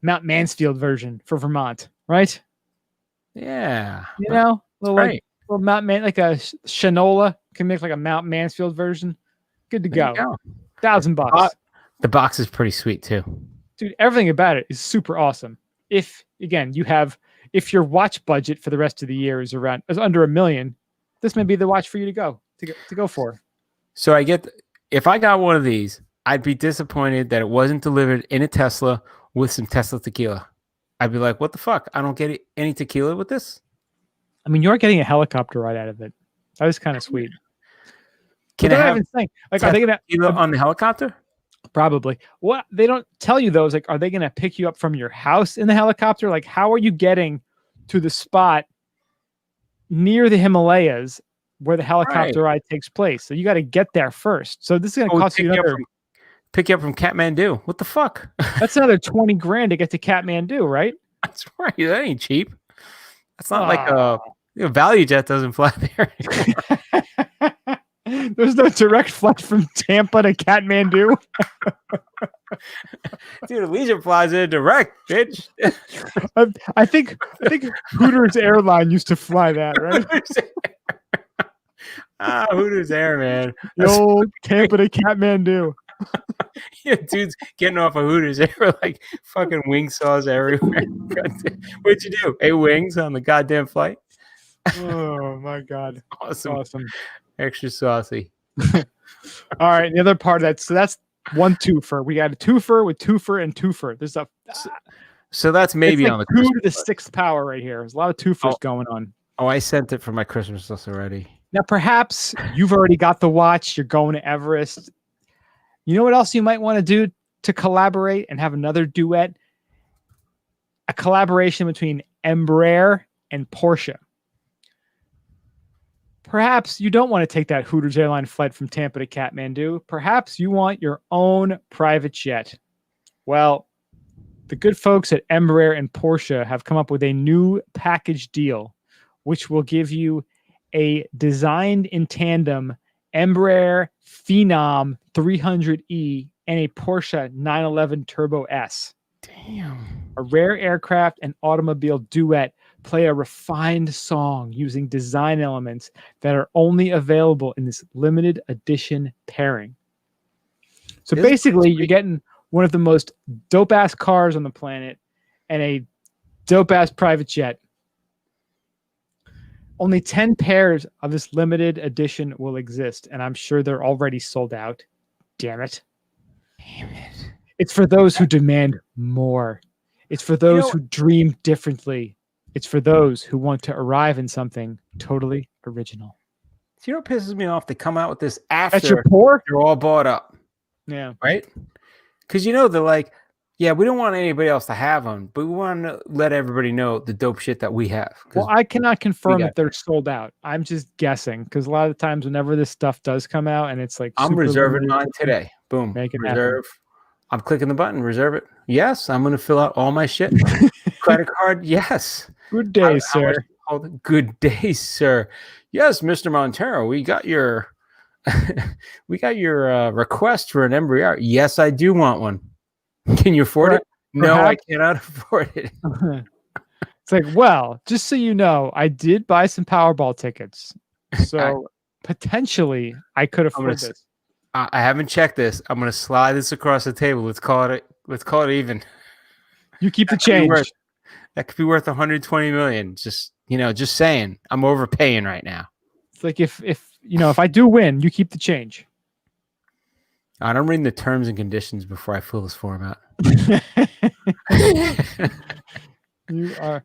Mount Mansfield version for Vermont, right? Yeah. Little Mount like a Shinola can make like a Mount Mansfield version. Good to go. $1,000. The box is pretty sweet too. Dude, everything about it is super awesome. If your watch budget for the rest of the year is under $1 million, this may be the watch for you to go for. So if I got one of these, I'd be disappointed that it wasn't delivered in a Tesla with some Tesla tequila. I'd be like, what the fuck? I don't get any tequila with this? I mean, you're getting a helicopter ride out of it. That was kind of sweet. Can I have are they gonna tequila on the helicopter? Probably. What they don't tell you though is are they gonna pick you up from your house in the helicopter? Like, how are you getting to the spot near the Himalayas where the helicopter ride takes place? So you got to get there first. So this is gonna cost you another. Pick you up from Kathmandu. What the fuck? That's another $20,000 to get to Kathmandu, right? That's right. That ain't cheap. That's not like a Value Jet doesn't fly there anymore. There's no direct flight from Tampa to Kathmandu. Dude, Allegiant flies in direct, bitch. I think Hooters Airline used to fly that, right? Hooters Air, man. Old Tampa to Kathmandu. Yeah, dudes getting off of Hooters Air like fucking wing saws everywhere. What'd you do? 8 wings on the goddamn flight? Oh my god. Awesome. Extra saucy. All right, the other part of that. So that's one twofer. We got a twofer with twofer and twofer. There's so that's maybe on the 2 to the 6th power right here. There's a lot of twofers going on. Oh, I sent it for my Christmas list already. Now, perhaps you've already got the watch. You're going to Everest. You know what else you might want to do to collaborate and have another duet? A collaboration between Embraer and Porsche. Perhaps you don't want to take that Hooters airline flight from Tampa to Kathmandu. Perhaps you want your own private jet. Well, the good folks at Embraer and Porsche have come up with a new package deal, which will give you a designed in tandem Embraer Phenom 300E and a Porsche 911 Turbo S. Damn. A rare aircraft and automobile duet play a refined song using design elements that are only available in this limited edition pairing. So basically, you're getting one of the most dope-ass cars on the planet and a dope-ass private jet. Only 10 pairs of this limited edition will exist, and I'm sure they're already sold out. Damn it. It's for those who demand more. It's for those who dream differently. It's for those who want to arrive in something totally original. So you know what pisses me off? They come out with this That's your after pour? they're all bought up, Yeah. right? Because they're like, yeah, we don't want anybody else to have them, but we want to let everybody know the dope shit that we have. Well, I cannot confirm got if they're sold out. I'm just guessing because a lot of times whenever this stuff does come out and it's like I'm super reserving limited, mine today. Boom. make it Reserve. I'm clicking the button. Reserve it. Yes, I'm going to fill out all my shit. Credit card. Yes. Good day, sir. Good day, sir. Yes, Mr. Montero. We got your request for an embryo. Yes, I do want one. Can you afford it? No, I cannot afford it. It's like, well, just so you know, I did buy some Powerball tickets, so potentially I could afford this. I haven't checked this. I'm gonna slide this across the table. Let's call it even. You keep the change. That could be worth 120 million. Just saying. I'm overpaying right now. It's like if I do win, you keep the change. I don't read the terms and conditions before I fill this form out. You are.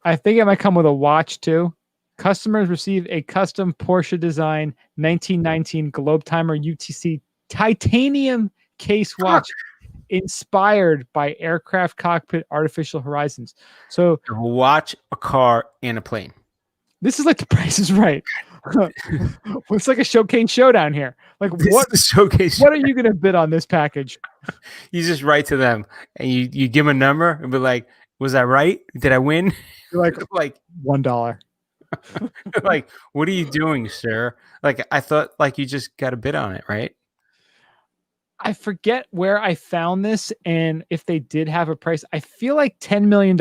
I think it might come with a watch too. Customers receive a custom Porsche design 1919 Globe Timer UTC titanium case watch inspired by aircraft cockpit artificial horizons. So a watch, a car, and a plane. This is like The Price is Right. It's like a showcase showdown here. Like what showcase? What are you going to bid on this package? You just write to them and you give them a number and be like, "Was I right? Did I win?" You're like $1. Like, what are you doing, sir? Like, I thought you just got a bid on it, right? I forget where I found this and if they did have a price. I feel like $10 million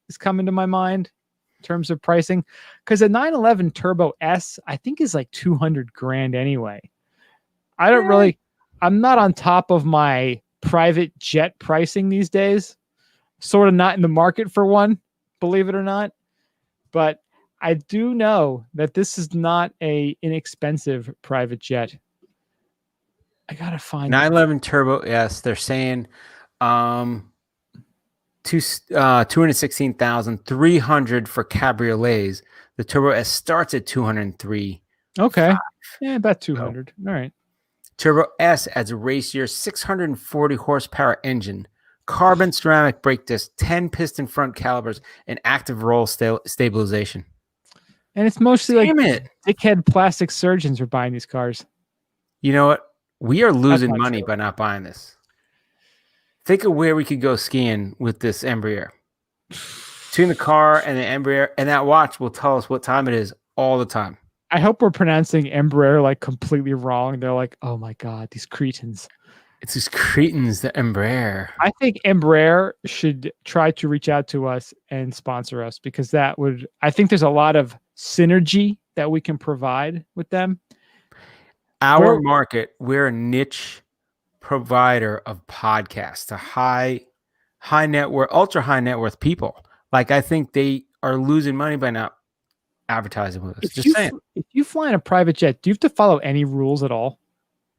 is coming to my mind in terms of pricing because a 911 Turbo S I think is like 200 grand anyway. I'm not on top of my private jet pricing these days. Sort of not in the market for one, believe it or not. But I do know that this is not a inexpensive private jet. I gotta find 911 Turbo S. They're saying 216,300 for cabriolets. The Turbo S starts at 203. Okay, yeah, about 200. All right. Turbo S adds a racier 640 horsepower engine, carbon ceramic brake disc, 10 piston front calipers, and active roll stabilization. And it's mostly dickhead plastic surgeons are buying these cars. You know what? We are losing money by not buying this. Think of where we could go skiing with this Embraer. Between the car and the Embraer, and that watch will tell us what time it is all the time. I hope we're pronouncing Embraer like completely wrong. They're like, oh my God, these cretins. It's these cretins, the Embraer. I think Embraer should try to reach out to us and sponsor us because I think there's a lot of synergy that we can provide with them. Our market, we're a niche provider of podcasts to high net worth, ultra high net worth people. Like, I think they are losing money by not advertising with us. Just saying. If you fly in a private jet, do you have to follow any rules at all?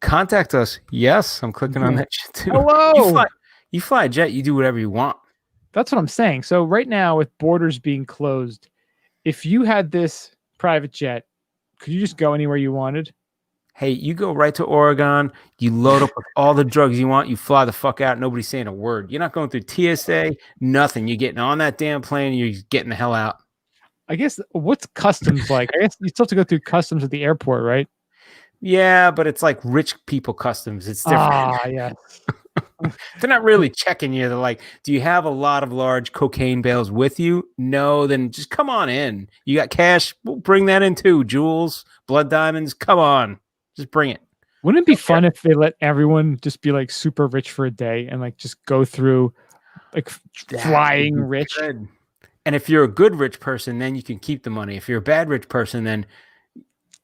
Contact us. Yes, I'm clicking on that shit too. Hello. You fly a jet, you do whatever you want. That's what I'm saying. So right now, with borders being closed, if you had this private jet, could you just go anywhere you wanted? Hey, you go right to Oregon. You load up with all the drugs you want. You fly the fuck out. Nobody's saying a word. You're not going through TSA. Nothing. You're getting on that damn plane. You're getting the hell out. I guess what's customs like? I guess you still have to go through customs at the airport, right? Yeah, but it's like rich people customs. It's different. Ah, yes. They're not really checking you. They're like, do you have a lot of large cocaine bales with you? No, then just come on in. You got cash? We'll bring that in too. Jewels, blood diamonds. Come on. Just bring it. Wouldn't it be fun if they let everyone just be like super rich for a day and like just go through like flying rich? Good. And if you're a good rich person, then you can keep the money. If you're a bad rich person, then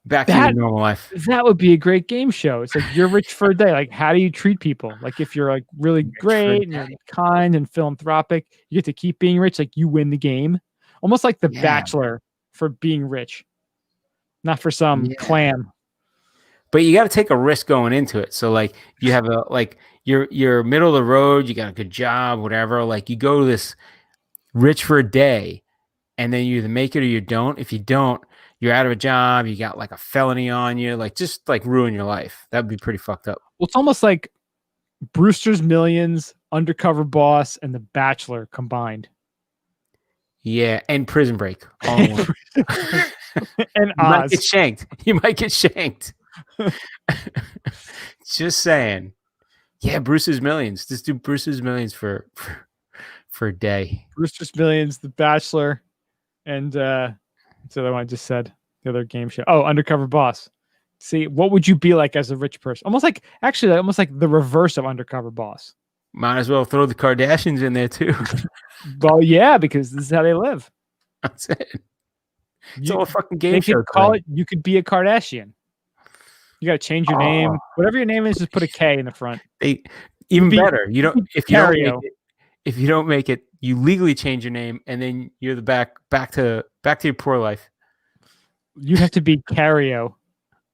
back to your normal life. That would be a great game show. It's like you're rich for a day. Like, how do you treat people? Like, if you're like really great and you're kind and philanthropic, you get to keep being rich. Like, you win the game. Almost like The Bachelor for being rich, not for some clam. But you got to take a risk going into it. So like you have you're middle of the road, you got a good job, whatever. Like you go to this rich for a day and then you either make it or you don't. If you don't, you're out of a job, you got like a felony on you, like just like ruin your life. That'd be pretty fucked up. Well, it's almost like Brewster's Millions, Undercover Boss, and The Bachelor combined. Yeah, and Prison Break. All in one. And You might Oz. get shanked. You might get shanked. Just saying. Yeah, Bruce's Millions. Just do Bruce's Millions for a day. Brewster's Millions, The Bachelor, and what's the other one I just said? The other game show. Oh, Undercover Boss. See, what would you be like as a rich person? Almost like the reverse of Undercover Boss. Might as well throw the Kardashians in there too. Well, yeah, because this is how they live. That's it. It's all a fucking game they show. Could call it. You could be a Kardashian. You got to change your name. Whatever your name is, just put a K in the front. Even better. You don't. If you don't make it, you legally change your name, and then you're the back to your poor life. You have to be Cario,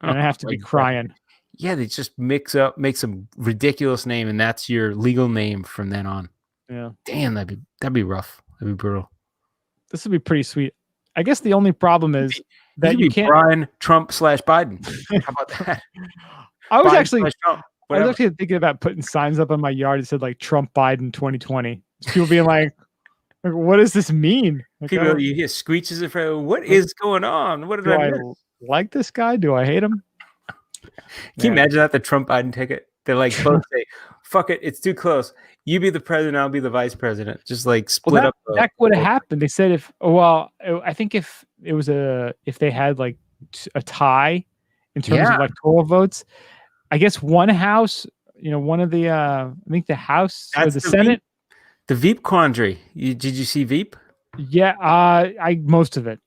and I have to be crying. Yeah, they just make some ridiculous name, and that's your legal name from then on. Yeah. Damn, that'd be rough. That'd be brutal. This would be pretty sweet. I guess the only problem is that you can't. Brian Trump / Biden. How about that? I was Biden actually Trump, thinking about putting signs up on my yard that said like Trump Biden 2020. People being like, what does this mean? Like, people, you hear screeches in front of, what is going on? What did I miss? Like this guy? Do I hate him? Can you imagine that, the Trump Biden ticket? They're like both say, fuck it, it's too close. You be the president, I'll be the vice president. Just like split up. That would have happened. They said I think if they had like a tie in terms of electoral votes, I guess one house, one of the I think the House or the Senate. The Veep quandary. Did you see Veep? Yeah, I most of it.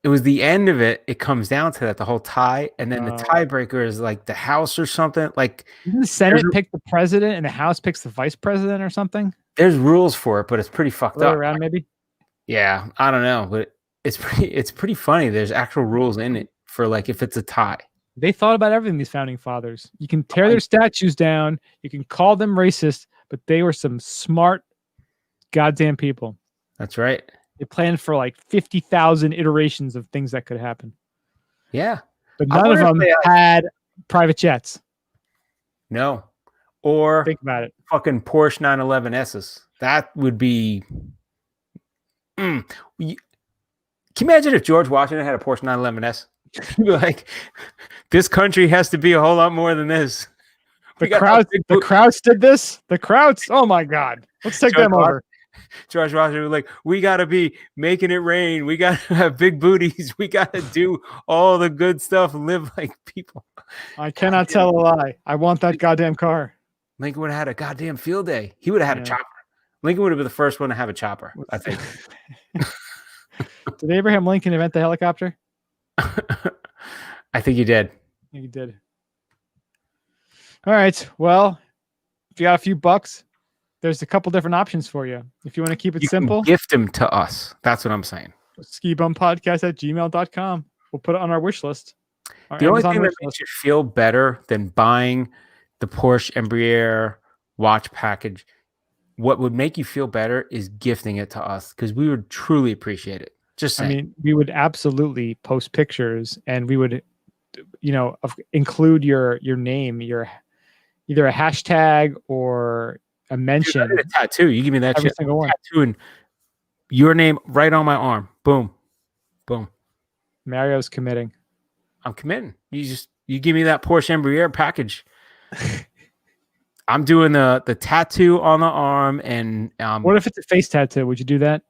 It was the end of it. It comes down to that, the whole tie, and then the tiebreaker is like the House or something. Like the Senate picked the president, and the House picks the vice president or something. There's rules for it, but it's pretty fucked up. Around maybe. Yeah, I don't know, but it's pretty funny. There's actual rules in it for like if it's a tie. They thought about everything. These founding fathers. You can tear their statues down. You can call them racist, but they were some smart, goddamn people. That's right. They planned for like 50,000 iterations of things that could happen. Yeah. But none of them had private jets. No. Or think about it. Fucking Porsche 911s. That would be. Can you imagine if George Washington had a Porsche 911s? Like, this country has to be a whole lot more than this. The Krauts did this. The Krauts. Oh my God. Let's take them over. George Washington was like, we got to be making it rain. We got to have big booties. We got to do all the good stuff and live like people. I cannot tell a lie. I want that goddamn car. Lincoln would have had a goddamn field day. He would have had a chopper. Lincoln would have been the first one to have a chopper, I think. Did Abraham Lincoln invent the helicopter? I think he did. I think he did. All right. Well, if you got a few bucks, there's a couple different options for you. If you want to keep it simple, gift them to us. That's what I'm saying. skibumpodcast@gmail.com. We'll put it on our wish list. The only thing that makes you feel better than buying the Porsche Embraer watch package, what would make you feel better is gifting it to us, because we would truly appreciate it. Just saying. I mean, we would absolutely post pictures, and we would, include your name, your either a hashtag or a mention. Dude, a tattoo. You give me that every shit. Single one. Tattoo and your name right on my arm. Boom, boom. Mario's committing. I'm committing. You give me that Porsche Embraer package. I'm doing the tattoo on the arm, and what if it's a face tattoo? Would you do that?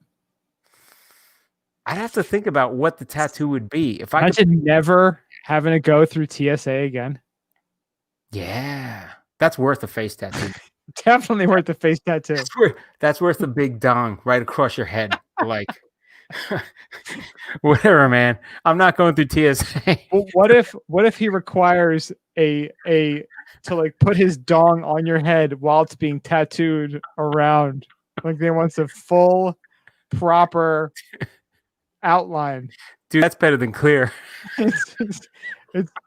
I'd have to think about what the tattoo would be. If I never having to go through TSA again. Yeah, that's worth a face tattoo. Definitely worth the face tattoo. That's worth the big dong right across your head. Like, whatever, man. I'm not going through TSA. Well, what if he requires to like put his dong on your head while it's being tattooed around? Like, they wants a full, proper outline. Dude, that's better than clear. It's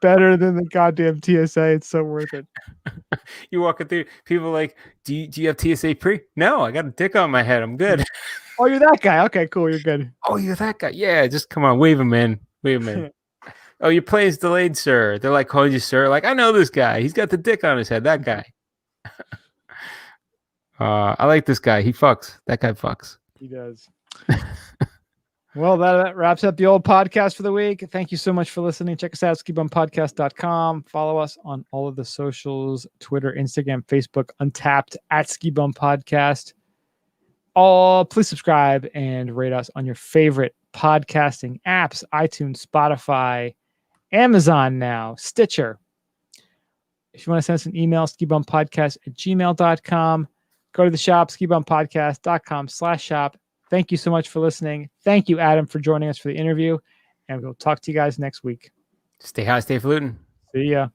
better than the goddamn TSA. It's so worth it. You walking through, people like, do you have TSA pre? No, I got a dick on my head. I'm good. Oh, you're that guy. Okay, cool. You're good. Oh, you're that guy. Yeah, just come on, wave him in. Wave him in. Oh, your play is delayed, sir. They're like calling you sir. Like, I know this guy. He's got the dick on his head. That guy. I like this guy. He fucks. That guy fucks. He does. Well, that wraps up the old podcast for the week. Thank you so much for listening. Check us out, skibumpodcast.com. Follow us on all of the socials, Twitter, Instagram, Facebook, Untapped, at Ski Bum Podcast. Please subscribe and rate us on your favorite podcasting apps, iTunes, Spotify, Amazon now, Stitcher. If you want to send us an email, skibumpodcast@gmail.com. Go to the shop, skibumpodcast.com/shop. Thank you so much for listening. Thank you, Adam, for joining us for the interview. And we'll talk to you guys next week. Stay high, stay fluting. See ya.